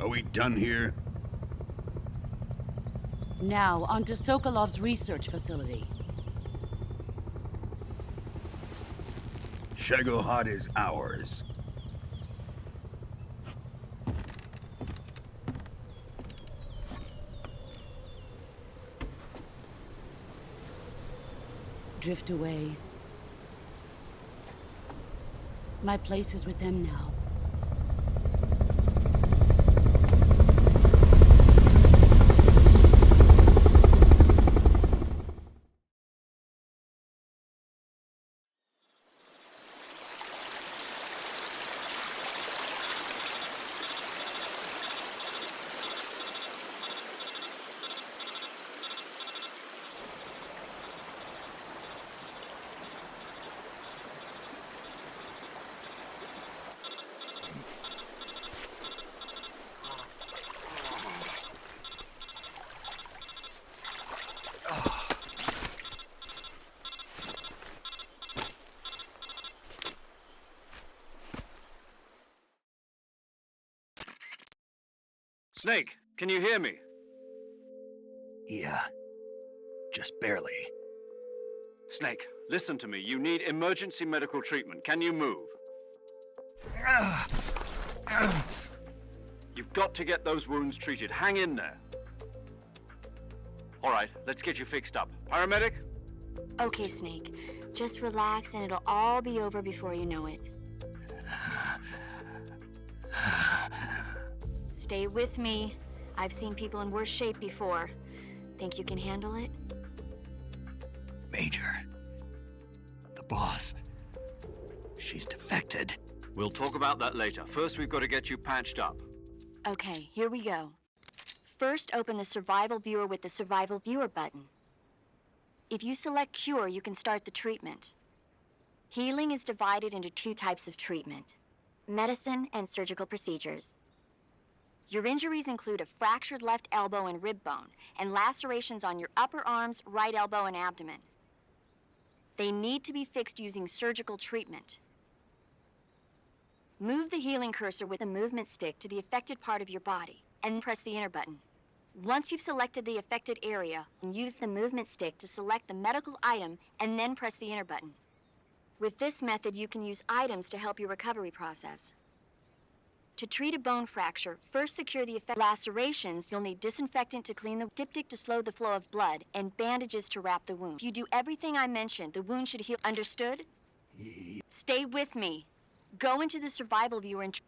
Are we done here? Now, onto Sokolov's research facility. Shagohod is ours. Drift away. My place is with them now. Snake, can you hear me? Yeah. Just barely. Snake, listen to me. You need emergency medical treatment. Can you move? You've got to get those wounds treated. Hang in there. All right, let's get you fixed up. Paramedic? Okay, Snake. Just relax and it'll all be over before you know it. Stay with me. I've seen people in worse shape before. Think you can handle it? Major. The boss. She's defected. We'll talk about that later. First, we've got to get you patched up. Okay, here we go. First, open the Survival Viewer with the Survival Viewer button. If you select Cure, you can start the treatment. Healing is divided into 2 types of treatment: medicine and surgical procedures. Your injuries include a fractured left elbow and rib bone, and lacerations on your upper arms, right elbow, and abdomen. They need to be fixed using surgical treatment. Move the healing cursor with the movement stick to the affected part of your body, and press the enter button. Once you've selected the affected area, use the movement stick to select the medical item, and then press the enter button. With this method, you can use items to help your recovery process. To treat a bone fracture, first secure the affected lacerations. You'll need disinfectant to clean the diptych to slow the flow of blood, and bandages to wrap the wound. If you do everything I mentioned, the wound should heal. Understood? Stay with me. Go into the Survival Viewer and...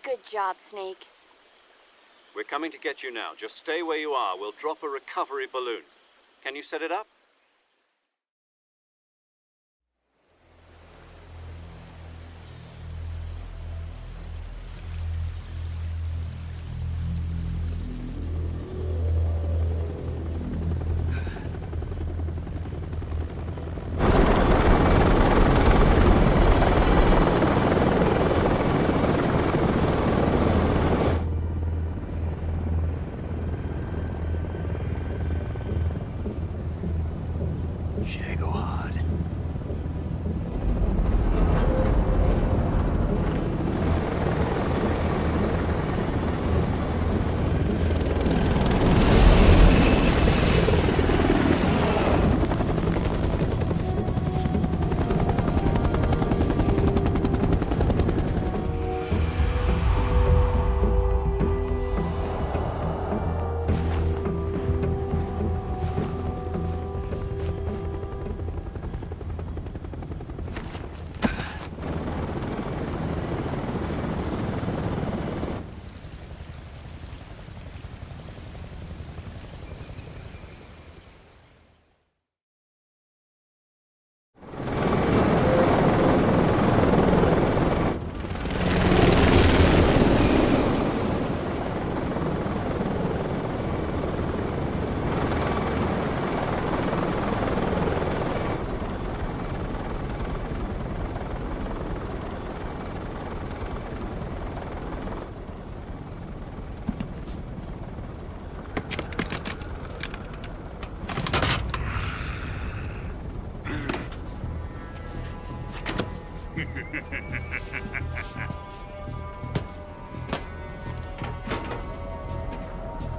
Good job, Snake. We're coming to get you now. Just stay where you are. We'll drop a recovery balloon. Can you set it up?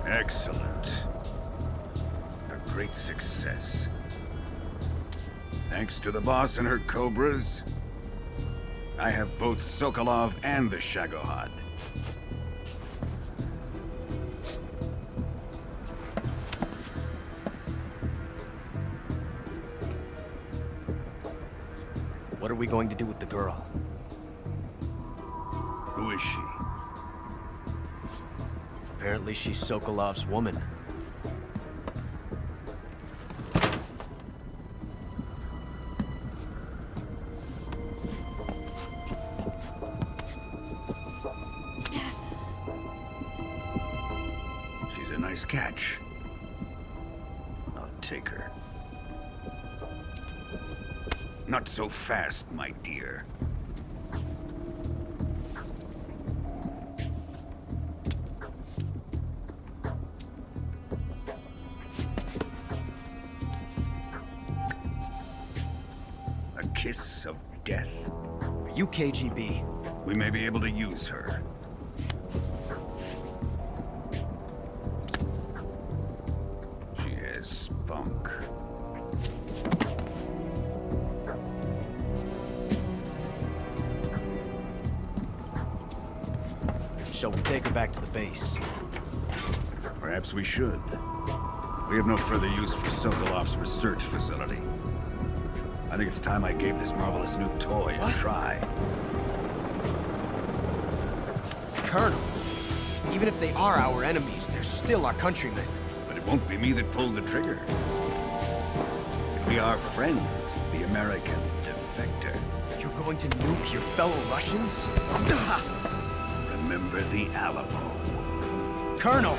Excellent. A great success. Thanks to the boss and her cobras, I have both Sokolov and the Shagohod. What are we going to do with the girl? Who is she? Apparently she's Sokolov's woman. She's a nice catch. I'll take her. Not so fast, my dear. A kiss of death? Are you KGB? We may be able to use her. She has spunk. Shall we take her back to the base? Perhaps we should. We have no further use for Sokolov's research facility. I think it's time I gave this marvelous new toy a try. Colonel, even if they are our enemies, they're still our countrymen. But it won't be me that pulled the trigger. It'll be our friend, the American defector. You're going to nuke your fellow Russians? Remember the Alamo. Colonel!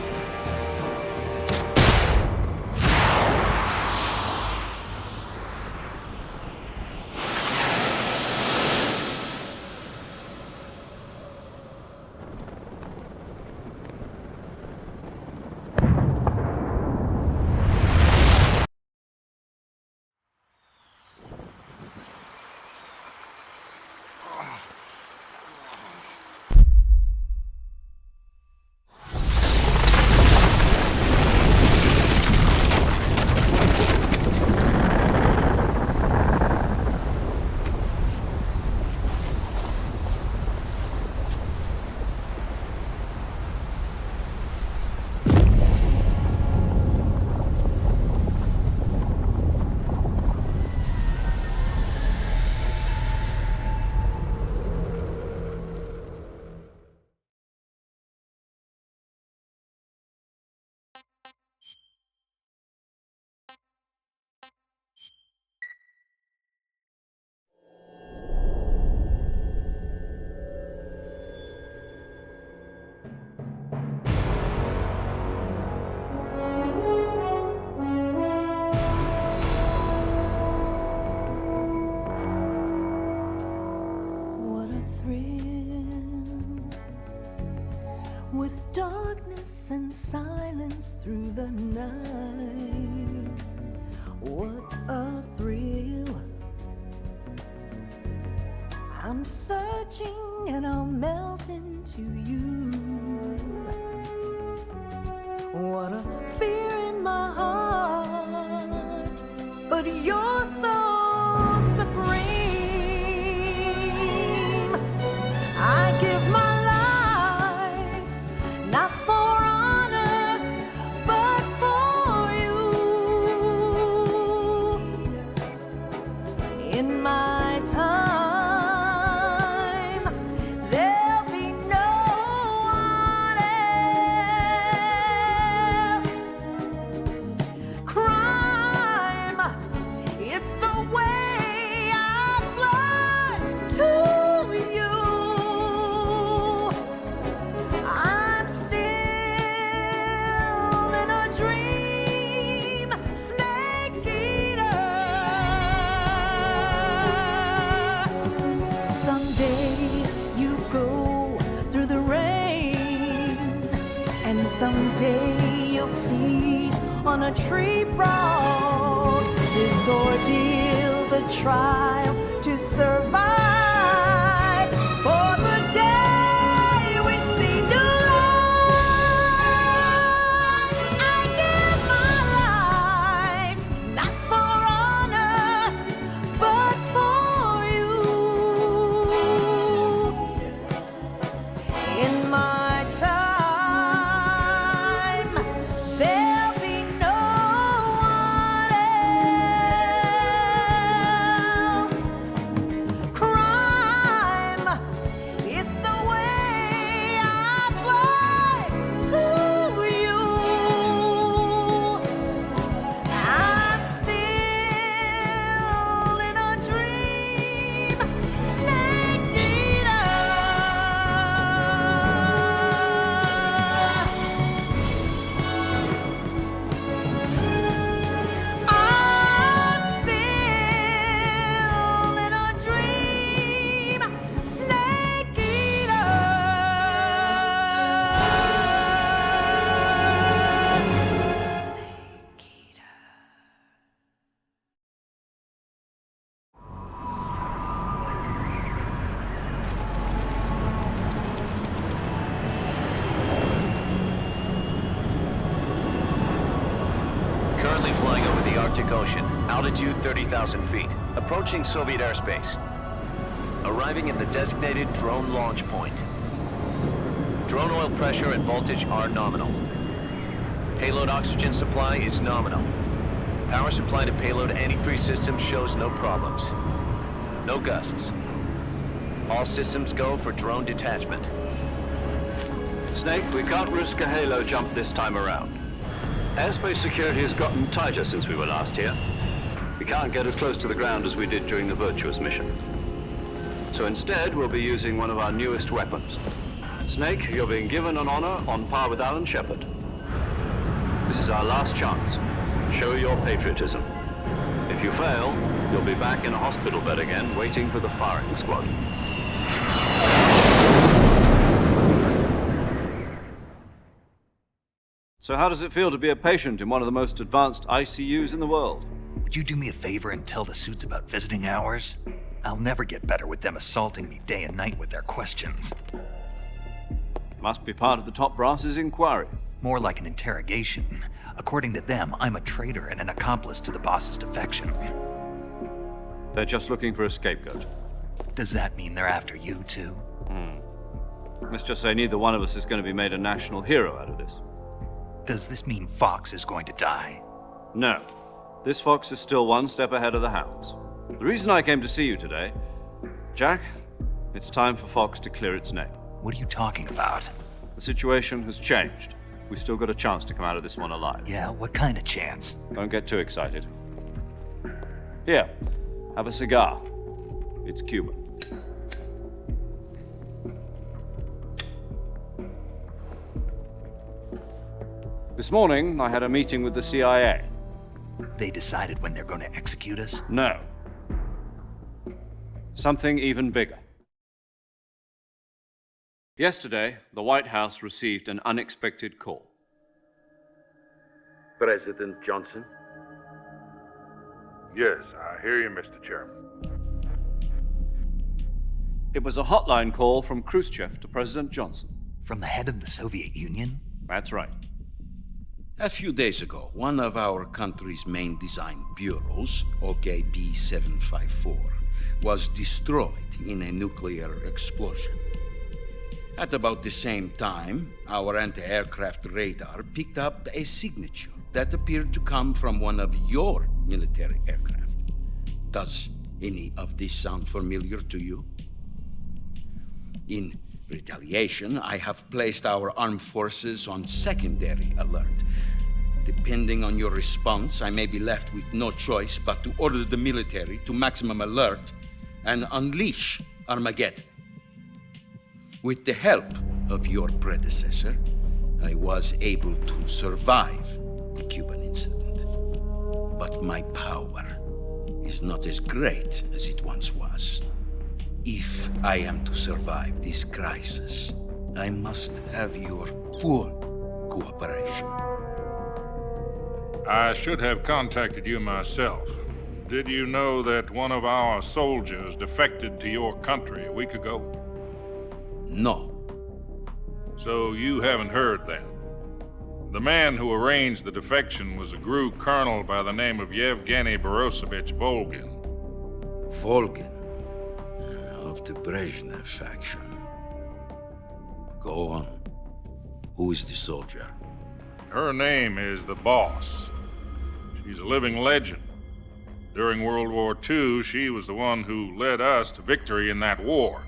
With darkness and silence through the night, what a thrill. I'm searching and I'll melt into you. What a fear in my heart, but you're so supreme. I give my not for honor, but for you. In my time, there'll be no one else. Crime, it's the way I fly to you. Someday you'll feed on a tree frog. This ordeal, the trial to survive. Pacific Ocean. Altitude 30,000 feet. Approaching Soviet airspace. Arriving at the designated drone launch point. Drone oil pressure and voltage are nominal. Payload oxygen supply is nominal. Power supply to payload antifreeze system shows no problems. No gusts. All systems go for drone detachment. Snake, we can't risk a halo jump this time around. Airspace security has gotten tighter since we were last here. We can't get as close to the ground as we did during the Virtuous mission. So instead, we'll be using one of our newest weapons. Snake, you're being given an honor on par with Alan Shepard. This is our last chance. Show your patriotism. If you fail, you'll be back in a hospital bed again, waiting for the firing squad. So how does it feel to be a patient in one of the most advanced ICUs in the world? Would you do me a favor and tell the suits about visiting hours? I'll never get better with them assaulting me day and night with their questions. Must be part of the top brass's inquiry. More like an interrogation. According to them, I'm a traitor and an accomplice to the boss's defection. They're just looking for a scapegoat. Does that mean they're after you, too? Let's just say neither one of us is going to be made a national hero out of this. Does this mean Fox is going to die? No. This Fox is still one step ahead of the Hounds. The reason I came to see you today, Jack, it's time for Fox to clear its name. What are you talking about? The situation has changed. We've still got a chance to come out of this one alive. Yeah, what kind of chance? Don't get too excited. Here, have a cigar. It's Cuban. This morning, I had a meeting with the CIA. They decided when they're going to execute us? No. Something even bigger. Yesterday, the White House received an unexpected call. President Johnson? Yes, I hear you, Mr. Chairman. It was a hotline call from Khrushchev to President Johnson. From the head of the Soviet Union? That's right. A few days ago, one of our country's main design bureaus, OKB 754, was destroyed in a nuclear explosion. At about the same time, our anti-aircraft radar picked up a signature that appeared to come from one of your military aircraft. Does any of this sound familiar to you? In retaliation, I have placed our armed forces on secondary alert. Depending on your response, I may be left with no choice but to order the military to maximum alert and unleash Armageddon. With the help of your predecessor, I was able to survive the Cuban incident. But my power is not as great as it once was. If I am to survive this crisis, I must have your full cooperation. I should have contacted you myself. Did you know that one of our soldiers defected to your country a week ago? No. So you haven't heard then? The man who arranged the defection was a GRU colonel by the name of Yevgeny Borosovich Volgin. Volgin? Of the Brezhnev faction. Go on. Who is the soldier? Her name is the Boss. She's a living legend. During World War II, she was the one who led us to victory in that war.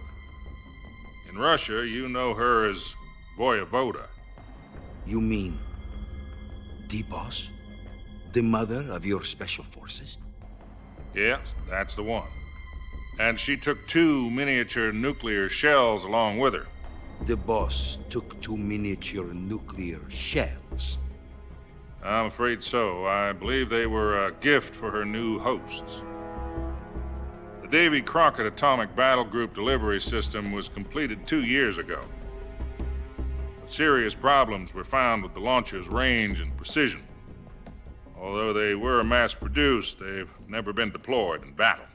In Russia, you know her as Voyevoda. You mean the Boss? The mother of your special forces? Yes, that's the one. And she took 2 miniature nuclear shells along with her. The Boss took 2 miniature nuclear shells? I'm afraid so. I believe they were a gift for her new hosts. The Davy Crockett Atomic Battle Group delivery system was completed 2 years ago. But serious problems were found with the launcher's range and precision. Although they were mass-produced, they've never been deployed in battle.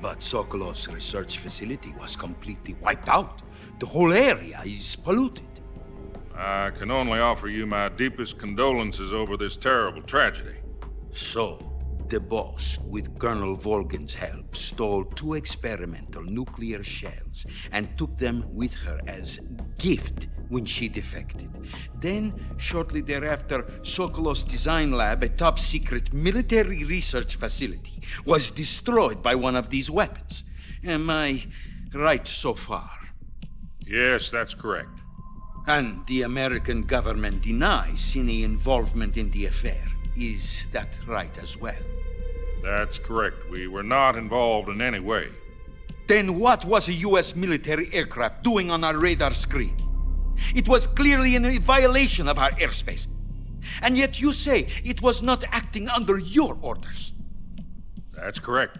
But Sokolov's research facility was completely wiped out. The whole area is polluted. I can only offer you my deepest condolences over this terrible tragedy. So, The boss, with Colonel Volgin's help, stole 2 experimental nuclear shells and took them with her as gift when she defected. Then, shortly thereafter, Sokolov's design lab, a top-secret military research facility, was destroyed by one of these weapons. Am I right so far? Yes, that's correct. And the American government denies any involvement in the affair. Is that right as well? That's correct. We were not involved in any way. Then what was a U.S. military aircraft doing on our radar screen? It was clearly in a violation of our airspace. And yet you say it was not acting under your orders. That's correct.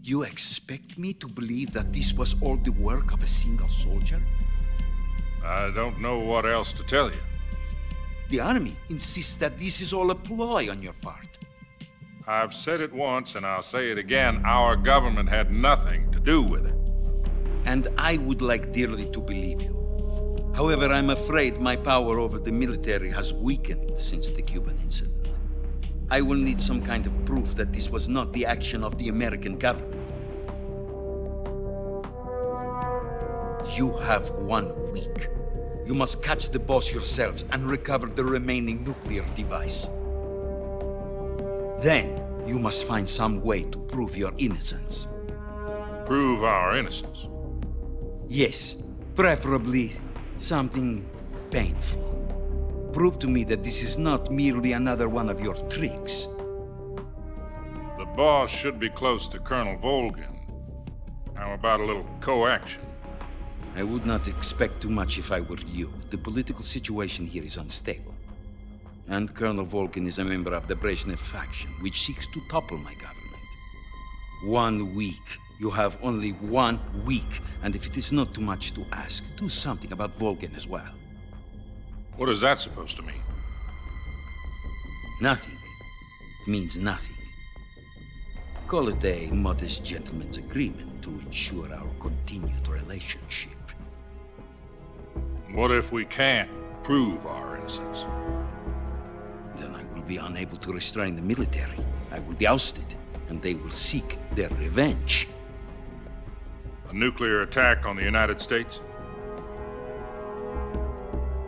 You expect me to believe that this was all the work of a single soldier? I don't know what else to tell you. The Army insists that this is all a ploy on your part. I've said it once, and I'll say it again. Our government had nothing to do with it. And I would like dearly to believe you. However, I'm afraid my power over the military has weakened since the Cuban incident. I will need some kind of proof that this was not the action of the American government. You have 1 week. You must catch the boss yourselves and recover the remaining nuclear device. Then, you must find some way to prove your innocence. Prove our innocence? Yes, preferably something painful. Prove to me that this is not merely another one of your tricks. The boss should be close to Colonel Volgin. How about a little coaction? I would not expect too much if I were you. The political situation here is unstable. And Colonel Volgin is a member of the Brezhnev faction, which seeks to topple my government. 1 week. You have only 1 week. And if it is not too much to ask, do something about Volgin as well. What is that supposed to mean? Nothing. It means nothing. Call it a modest gentleman's agreement to ensure our continued relationship. What if we can't prove our innocence? Then I will be unable to restrain the military. I will be ousted, and they will seek their revenge. A nuclear attack on the United States?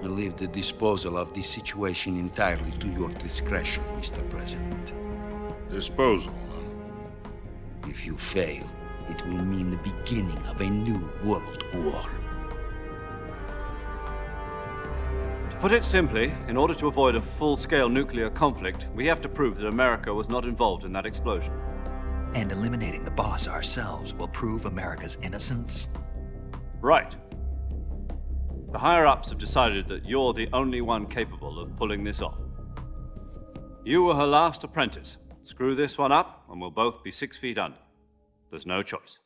I leave the disposal of this situation entirely to your discretion, Mr. President. Disposal? If you fail, it will mean the beginning of a new world war. To put it simply, in order to avoid a full-scale nuclear conflict, we have to prove that America was not involved in that explosion. And eliminating the boss ourselves will prove America's innocence? Right. The higher-ups have decided that you're the only one capable of pulling this off. You were her last apprentice. Screw this one up, and we'll both be 6 feet under. There's no choice.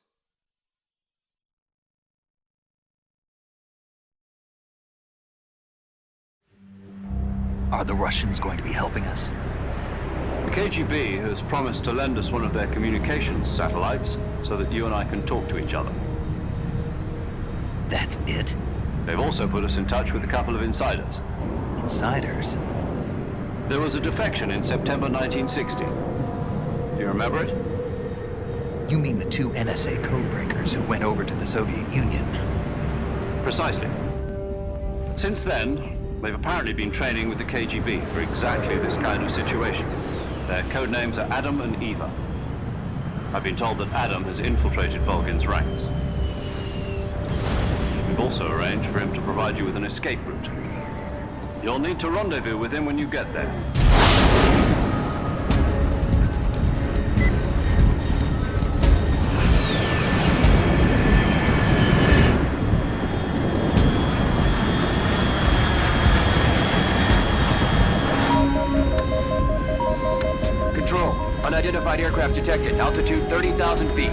Are the Russians going to be helping us? The KGB has promised to lend us one of their communications satellites so that you and I can talk to each other. That's it? They've also put us in touch with a couple of insiders. Insiders? There was a defection in September 1960. Do you remember it? You mean the 2 NSA codebreakers who went over to the Soviet Union? Precisely. Since then, they've apparently been training with the KGB for exactly this kind of situation. Their codenames are Adam and Eva. I've been told that Adam has infiltrated Volgin's ranks. We've also arranged for him to provide you with an escape route. You'll need to rendezvous with him when you get there. Control, unidentified aircraft detected. Altitude 30,000 feet.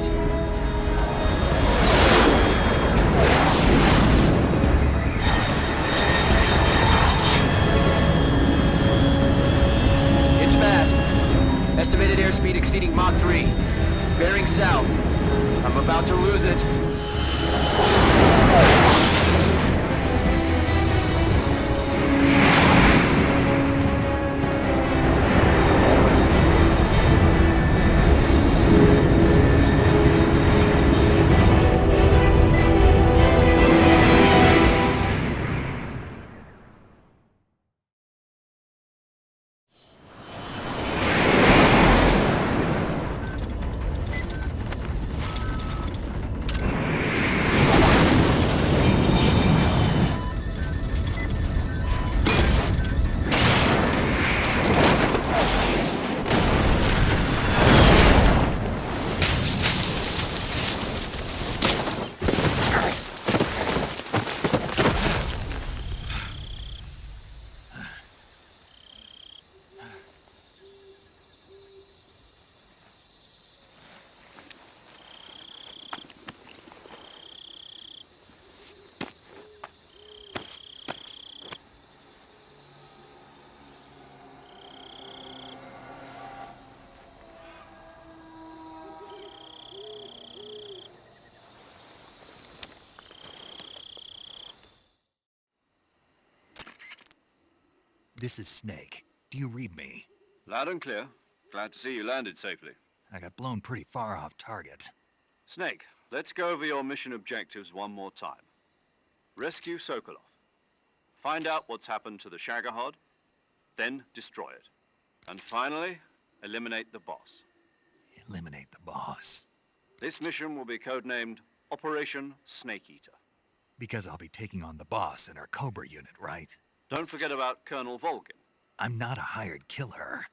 It's fast. Estimated airspeed exceeding Mach 3. Bearing south. I'm about to lose it. This is Snake. Do you read me? Loud and clear. Glad to see you landed safely. I got blown pretty far off target. Snake, let's go over your mission objectives one more time. Rescue Sokolov. Find out what's happened to the Shagohod, then destroy it. And finally, eliminate the boss. Eliminate the boss. This mission will be codenamed Operation Snake Eater. Because I'll be taking on the boss in our Cobra unit, right? Don't forget about Colonel Volgin. I'm not a hired killer.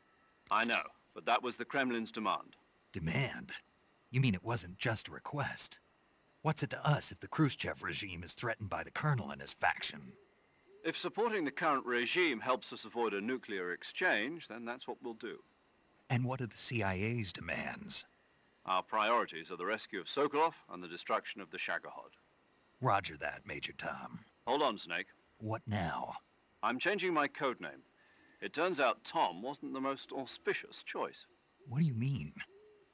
I know, but that was the Kremlin's demand. Demand? You mean it wasn't just a request? What's it to us if the Khrushchev regime is threatened by the Colonel and his faction? If supporting the current regime helps us avoid a nuclear exchange, then that's what we'll do. And what are the CIA's demands? Our priorities are the rescue of Sokolov and the destruction of the Shagohod. Roger that, Major Tom. Hold on, Snake. What now? I'm changing my codename. It turns out Tom wasn't the most auspicious choice. What do you mean?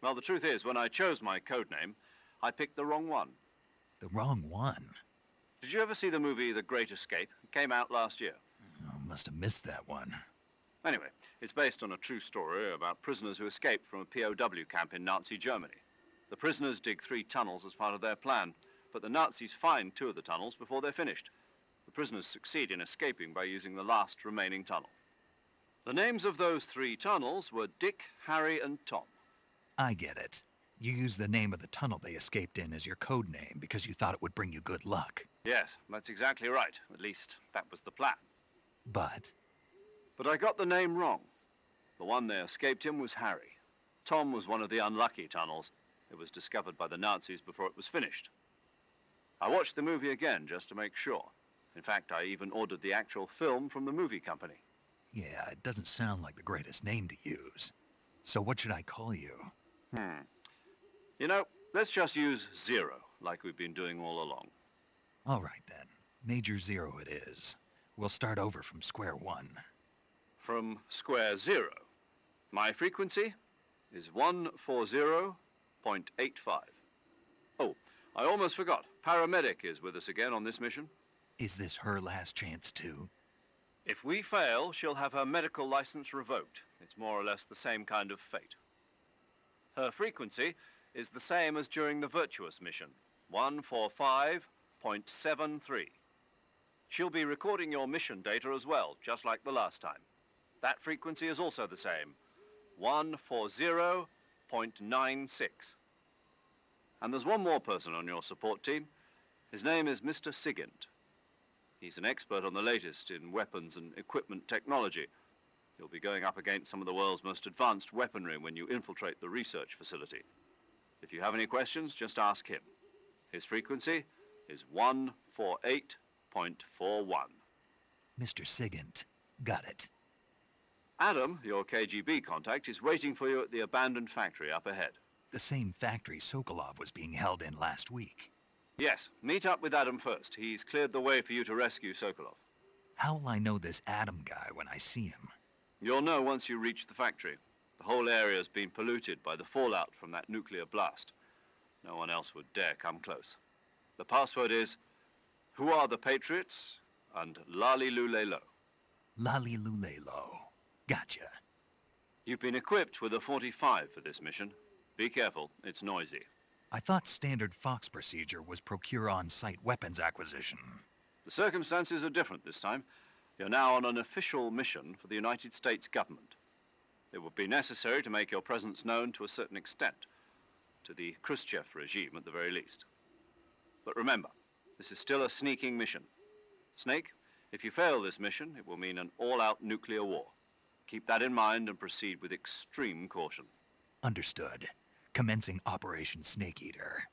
Well, the truth is, when I chose my codename, I picked the wrong one. The wrong one? Did you ever see the movie The Great Escape? It came out last year. Oh, must have missed that one. Anyway, it's based on a true story about prisoners who escaped from a POW camp in Nazi Germany. The prisoners dig 3 tunnels as part of their plan, but the Nazis find 2 of the tunnels before they're finished. The prisoners succeed in escaping by using the last remaining tunnel. The names of those 3 tunnels were Dick, Harry, and Tom. I get it. You used the name of the tunnel they escaped in as your code name because you thought it would bring you good luck. Yes, that's exactly right. At least, that was the plan. But I got the name wrong. The one they escaped in was Harry. Tom was one of the unlucky tunnels. It was discovered by the Nazis before it was finished. I watched the movie again just to make sure. In fact, I even ordered the actual film from the movie company. yeah, it doesn't sound like the greatest name to use. So what should I call you? You know, let's just use Zero, like we've been doing all along. All right then. Major Zero it is. We'll start over from square one. From square 0. My frequency is 140.85. Oh, I almost forgot. Paramedic is with us again on this mission. Is this her last chance too? If we fail, she'll have her medical license revoked. It's more or less the same kind of fate. Her frequency is the same as during the Virtuous mission, 145.73. She'll be recording your mission data as well, just like the last time. That frequency is also the same, 140.96. And there's one more person on your support team. His name is Mr. Sigint. He's an expert on the latest in weapons and equipment technology. You'll be going up against some of the world's most advanced weaponry when you infiltrate the research facility. If you have any questions, just ask him. His frequency is 148.41. Mr. Sigint. Got it. Adam, your KGB contact, is waiting for you at the abandoned factory up ahead. The same factory Sokolov was being held in last week. Yes, meet up with Adam first. He's cleared the way for you to rescue Sokolov. How will I know this Adam guy when I see him? You'll know once you reach the factory. The whole area's been polluted by the fallout from that nuclear blast. No one else would dare come close. The password is, "Who are the Patriots?" and Lali Lule Lo. Lali Lule Lo. Gotcha. You've been equipped with a 45 for this mission. Be careful, it's noisy. I thought standard Fox procedure was procure on-site weapons acquisition. The circumstances are different this time. You're now on an official mission for the United States government. It would be necessary to make your presence known to a certain extent, to the Khrushchev regime at the very least. But remember, this is still a sneaking mission. Snake, if you fail this mission, it will mean an all-out nuclear war. Keep that in mind and proceed with extreme caution. Understood. Commencing Operation Snake Eater.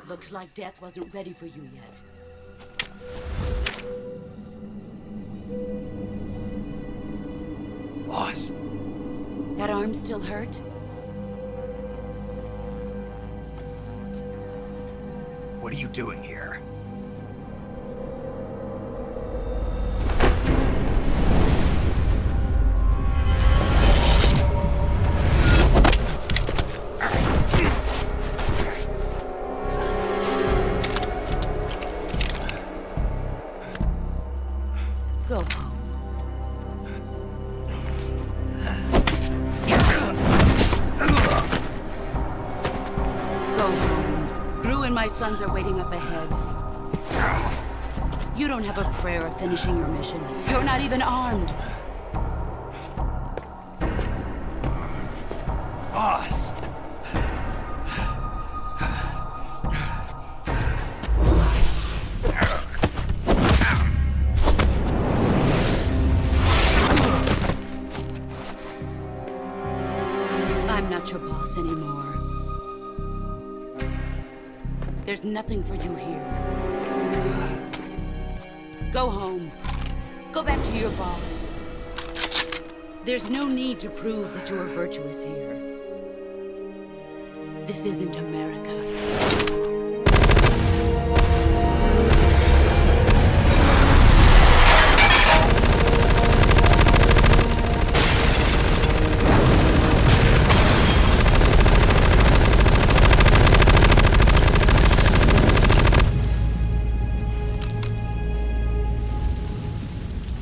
Looks like death wasn't ready for you yet. Boss. That arm still hurt? What are you doing here? Go home. Go home. Gru and my sons are waiting up ahead. You don't have a prayer of finishing your mission. You're not even armed. Boss! I'm not your boss anymore. There's nothing for you here. Go home. Go back to your boss. There's no need to prove that you are virtuous here. This isn't America.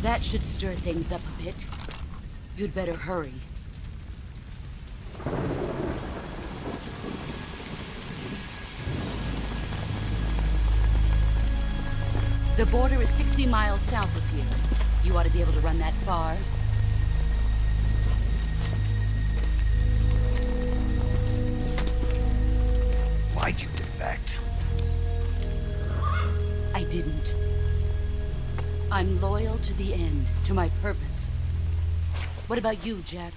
That should stir things up a bit. You'd better hurry. The border is 60 miles south of here. You ought to be able to run that far. Why'd you defect? I didn't. I'm loyal to the end, to my purpose. What about you, Jack?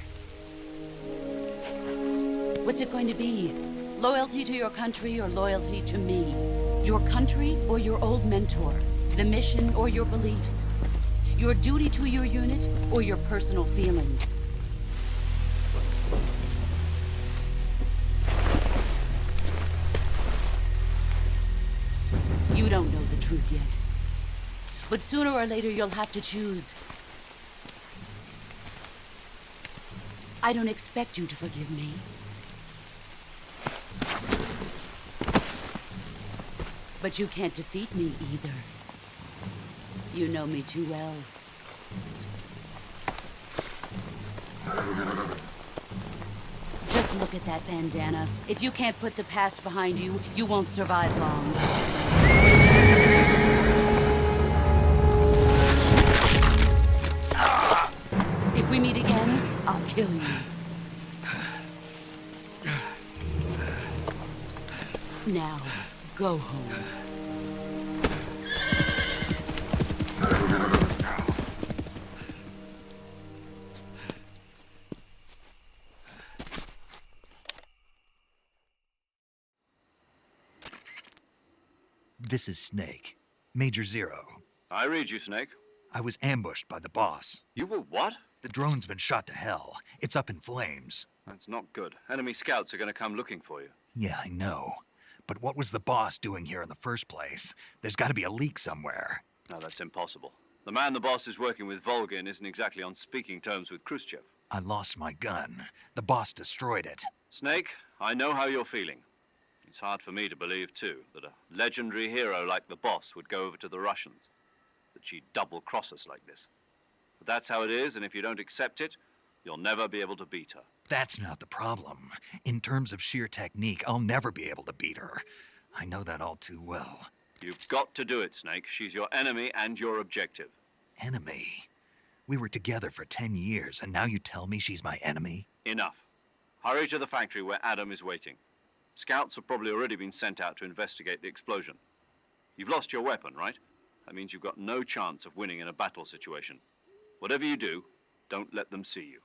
What's it going to be? Loyalty to your country or loyalty to me? Your country or your old mentor? The mission or your beliefs? Your duty to your unit or your personal feelings? You don't know the truth yet. But sooner or later, you'll have to choose. I don't expect you to forgive me. But you can't defeat me either. You know me too well. Just look at that bandana. If you can't put the past behind you, you won't survive long. If we meet again, I'll kill you. Now, go home. This is Snake. Major Zero. I read you, Snake. I was ambushed by the boss. You were what? The drone's been shot to hell. It's up in flames. That's not good. Enemy scouts are going to come looking for you. Yeah, I know. But what was the boss doing here in the first place? There's got to be a leak somewhere. No, that's impossible. The man the boss is working with, Volgin, isn't exactly on speaking terms with Khrushchev. I lost my gun. The boss destroyed it. Snake, I know how you're feeling. It's hard for me to believe, too, that a legendary hero like the boss would go over to the Russians. That she'd double-cross us like this. But that's how it is, and if you don't accept it, you'll never be able to beat her. That's not the problem. In terms of sheer technique, I'll never be able to beat her. I know that all too well. You've got to do it, Snake. She's your enemy and your objective. Enemy? We were together for 10 years, and now you tell me she's my enemy? Enough. Hurry to the factory where Adam is waiting. Scouts have probably already been sent out to investigate the explosion. You've lost your weapon, right? That means you've got no chance of winning in a battle situation. Whatever you do, don't let them see you.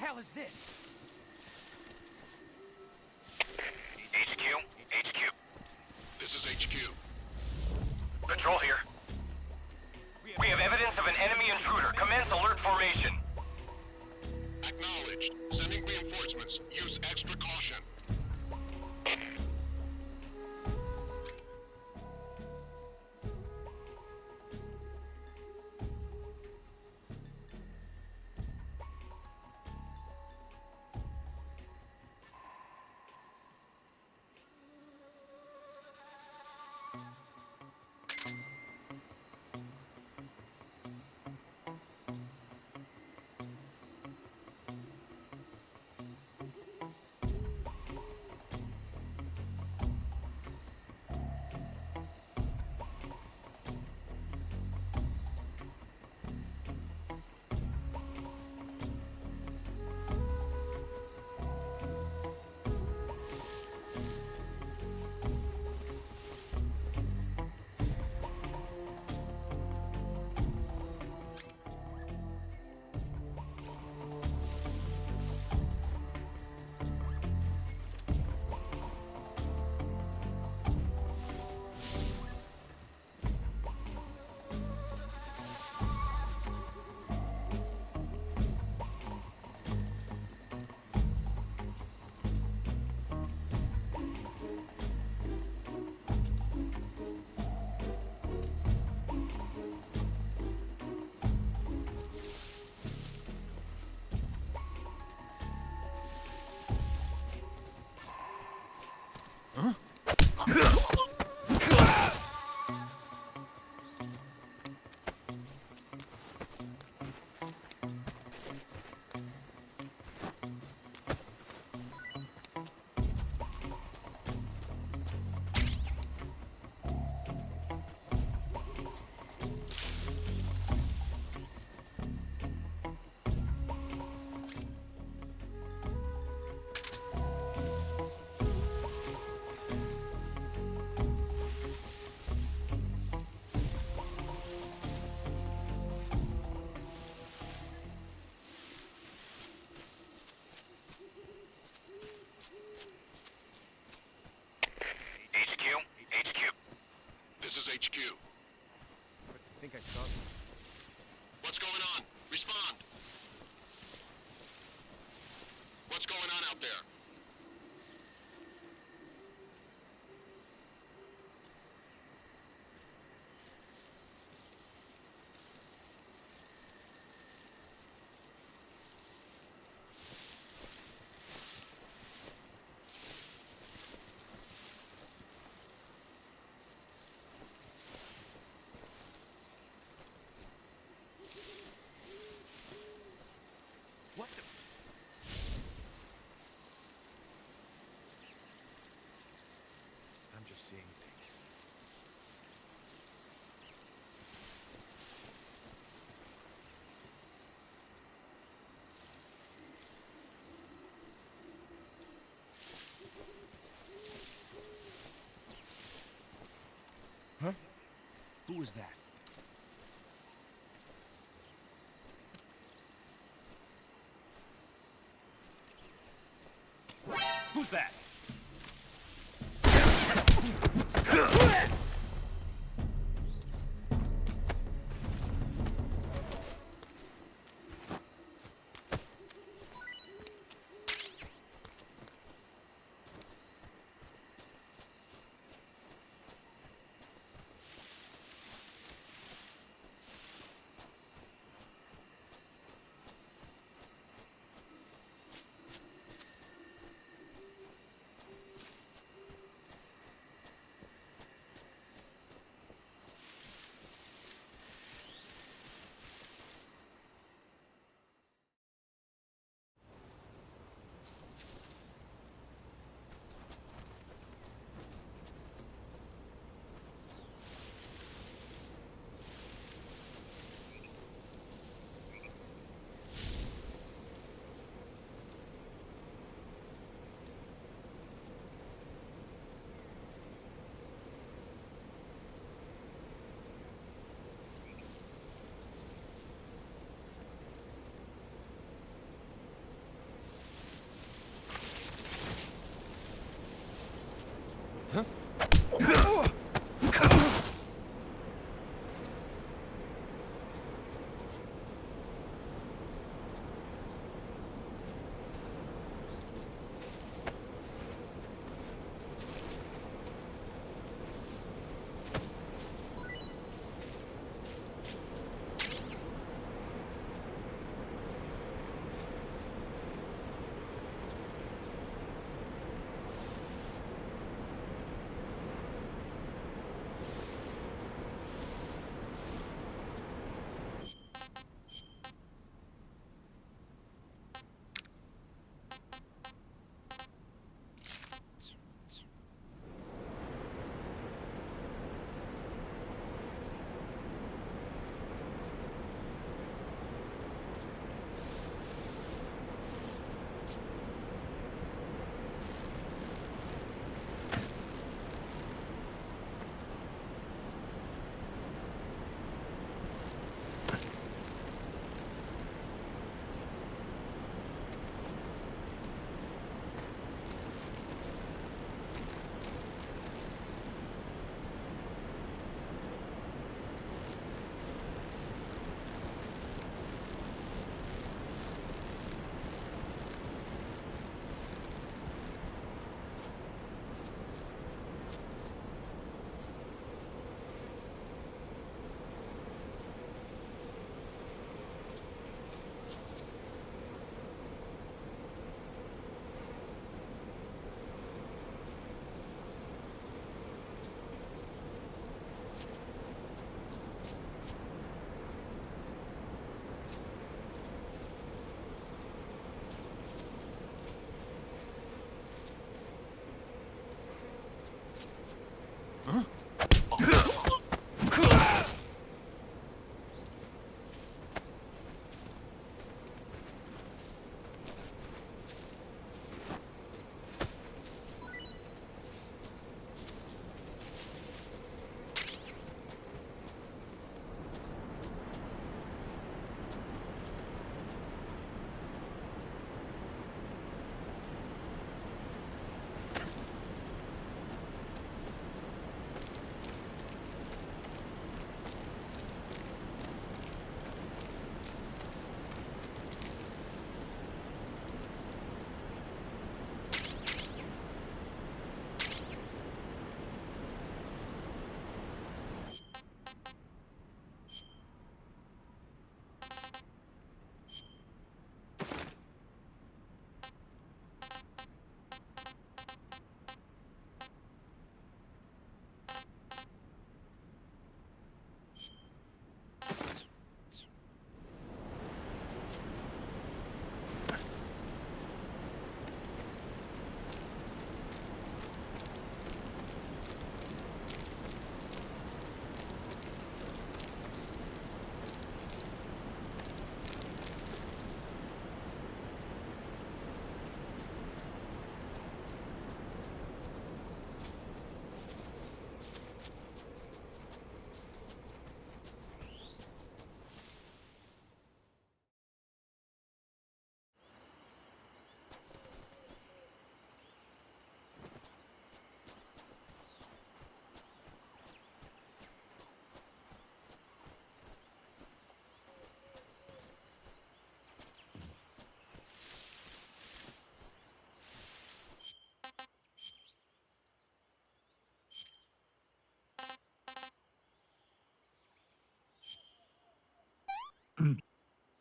hell is this? HQ? HQ. This is HQ. Patrol here. We have evidence of an enemy intruder. Commence alert formation. Acknowledged. Sending reinforcements. Use extra caution. This is HQ. I think I saw something. What's going on? Respond. What's going on out there? What the? I'm just seeing things. Huh? Who was that? Who's that?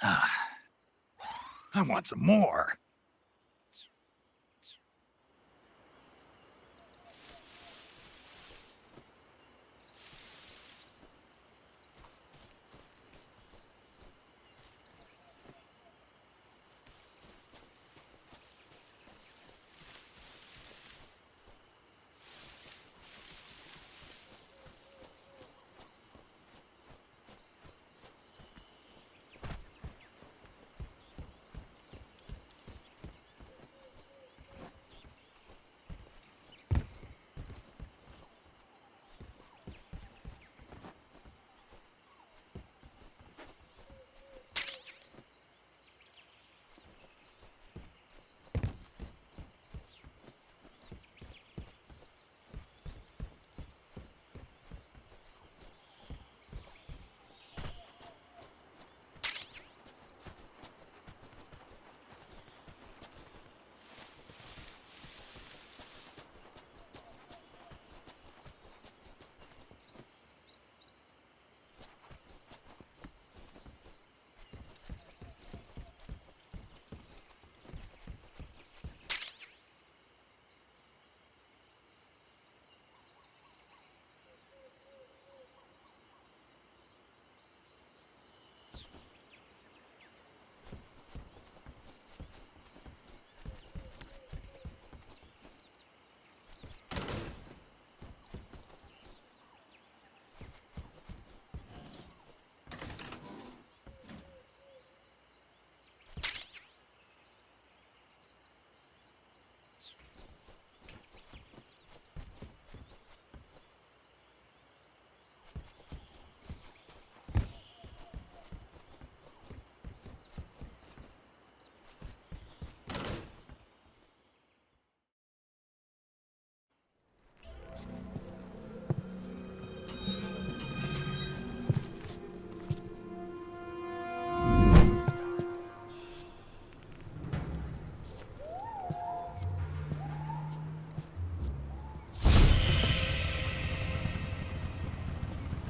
I want some more.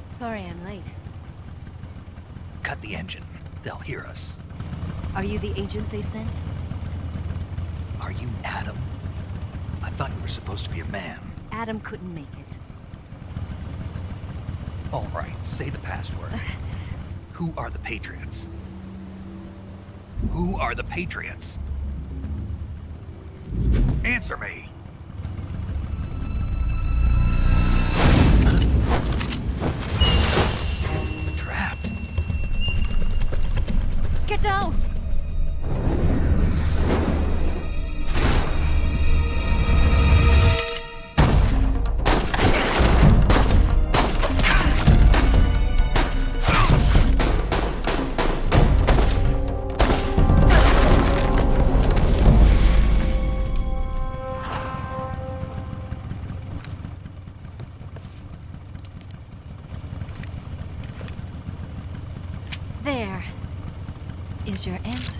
Sorry I'm late. Cut the engine. They'll hear us. Are you the agent they sent? Are you Adam? I thought you were supposed to be a man. Adam couldn't make it. All right, say the password. Who are the Patriots? Who are the Patriots? Answer me! Trapped. Get down! There is your answer.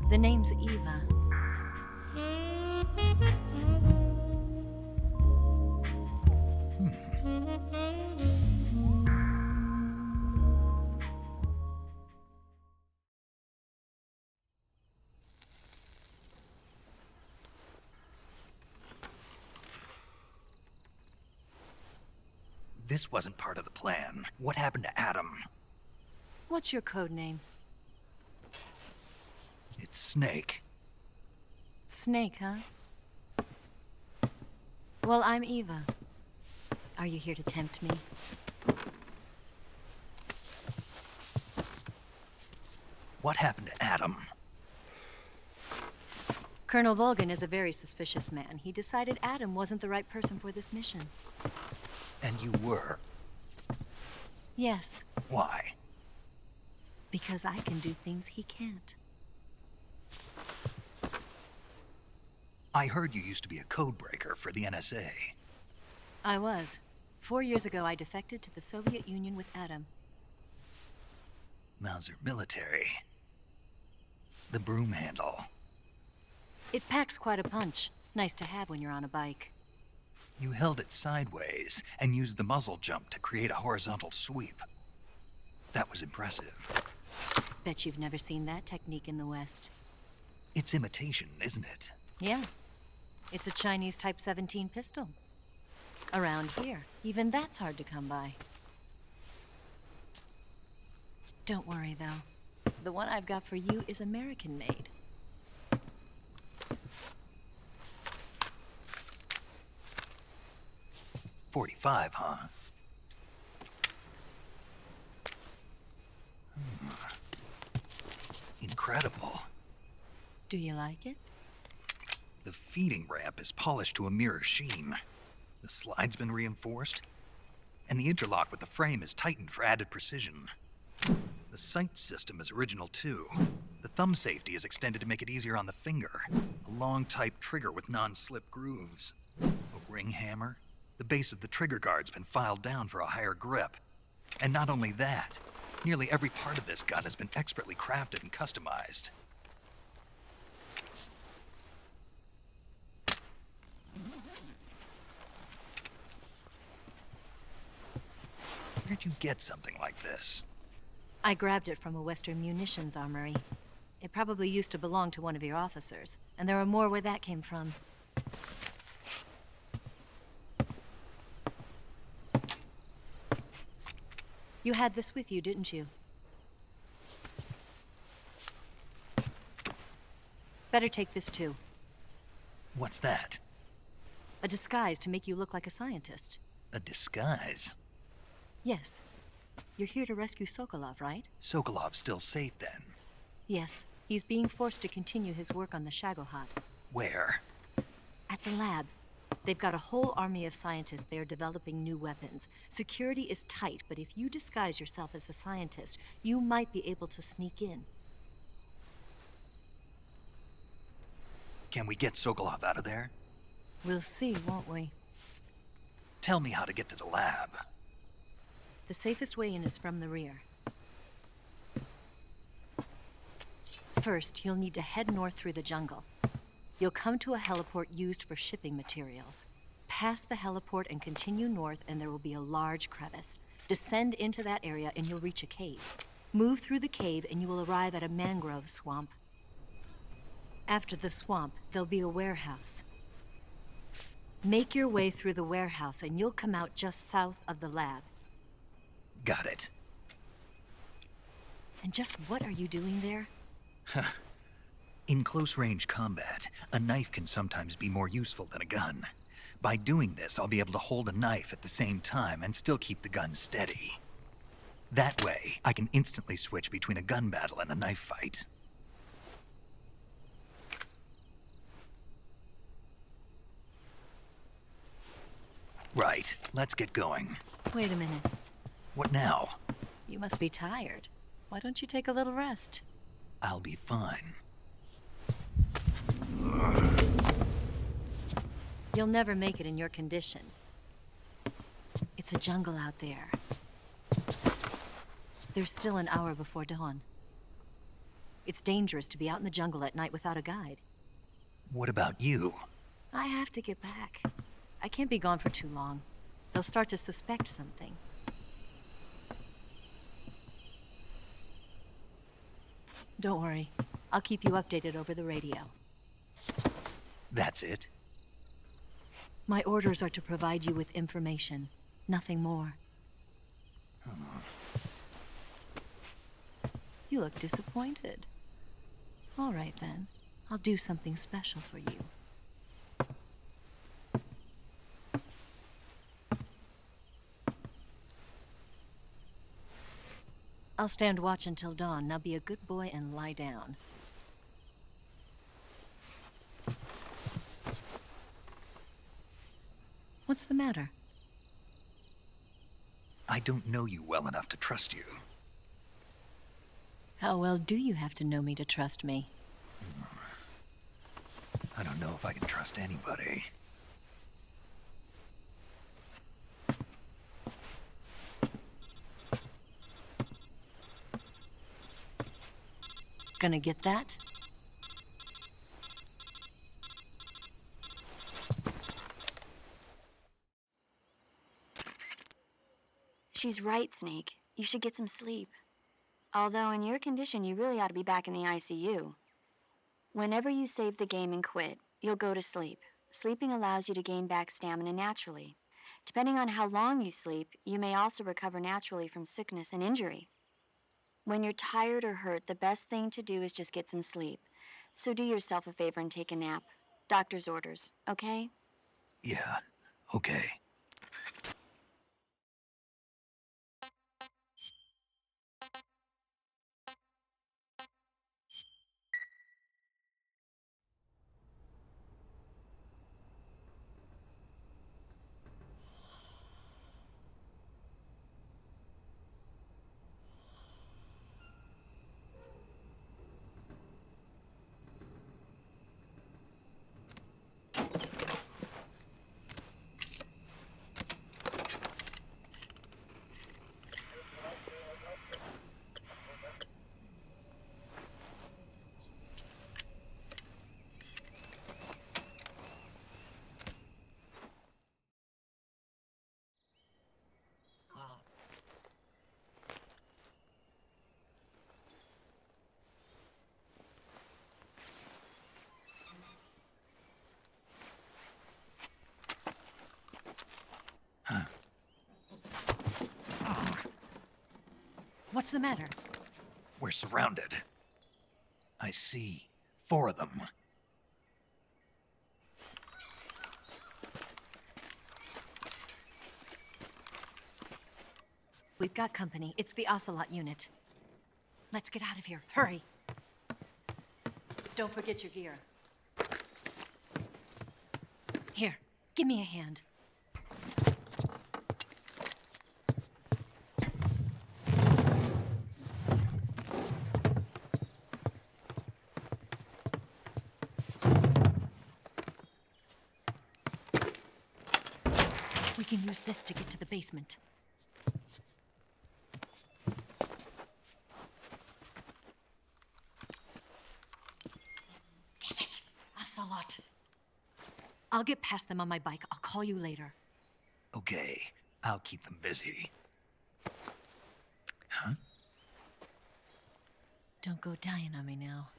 The name's Eva. This wasn't part of the plan. What happened to Adam? What's your code name? It's Snake. Snake, huh? Well, I'm Eva. Are you here to tempt me? What happened to Adam? Colonel Volgin is a very suspicious man. He decided Adam wasn't the right person for this mission. And you were? Yes, Why? because I can do things he can't. I heard you used to be a codebreaker for the NSA. I was. 4 years ago, I defected to the Soviet Union with Adam. Mauser military. The broom handle. It packs quite a punch. Nice to have when you're on a bike. You held it sideways and used the muzzle jump to create a horizontal sweep. That was impressive. Bet you've never seen that technique in the West. It's imitation, isn't it? Yeah. It's a Chinese Type 17 pistol. Around here, even that's hard to come by. Don't worry, though. The one I've got for you is American-made. .45, huh? Incredible. Do you like it? The feeding ramp is polished to a mirror sheen. The slide's been reinforced, and the interlock with the frame is tightened for added precision. The sight system is original too. The thumb safety is extended to make it easier on the finger. A long type trigger with non-slip grooves. A ring hammer. The base of the trigger guard's been filed down for a higher grip. And not only that, nearly every part of this gun has been expertly crafted and customized. Where'd you get something like this? I grabbed it from a Western munitions armory. It probably used to belong to one of your officers, and there are more where that came from. You had this with you, didn't you? Better take this too. What's that? A disguise to make you look like a scientist. A disguise? Yes. You're here to rescue Sokolov, right? Sokolov's still safe then? Yes. He's being forced to continue his work on the Shagohod. Where? At the lab. They've got a whole army of scientists there developing new weapons. Security is tight, but if you disguise yourself as a scientist, you might be able to sneak in. Can we get Sokolov out of there? We'll see, won't we? Tell me how to get to the lab. The safest way in is from the rear. First, you'll need to head north through the jungle. You'll come to a heliport used for shipping materials. Pass the heliport and continue north, and there will be a large crevice. Descend into that area, and you'll reach a cave. Move through the cave, and you will arrive at a mangrove swamp. After the swamp, there'll be a warehouse. Make your way through the warehouse, and you'll come out just south of the lab. Got it. And just what are you doing there? In close-range combat, a knife can sometimes be more useful than a gun. By doing this, I'll be able to hold a knife at the same time and still keep the gun steady. That way, I can instantly switch between a gun battle and a knife fight. Right, let's get going. Wait a minute. What now? You must be tired. Why don't you take a little rest? I'll be fine. You'll never make it in your condition. It's a jungle out there. There's still an hour before dawn. It's dangerous to be out in the jungle at night without a guide. What about you? I have to get back. I can't be gone for too long. They'll start to suspect something. Don't worry. I'll keep you updated over the radio. That's it? My orders are to provide you with information. Nothing more. You look disappointed. All right, then. I'll do something special for you. I'll stand watch until dawn. Now be a good boy and lie down. What's the matter? I don't know you well enough to trust you. How well do you have to know me to trust me? I don't know if I can trust anybody. Gonna get that? She's right, Snake. You should get some sleep. Although in your condition, you really ought to be back in the ICU. Whenever you save the game and quit, you'll go to sleep. Sleeping allows you to gain back stamina naturally. Depending on how long you sleep, you may also recover naturally from sickness and injury. When you're tired or hurt, the best thing to do is just get some sleep. So do yourself a favor and take a nap. Doctor's orders, okay? Yeah, okay. What's the matter? We're surrounded. I see 4 of them. We've got company. It's the Ocelot unit. Let's get out of here. Hurry. Don't forget your gear. Here, give me a hand. We can use this to get to the basement. Damn it, Ocelot. I'll get past them on my bike. I'll call you later. Okay, I'll keep them busy. Huh? Don't go dying on me now.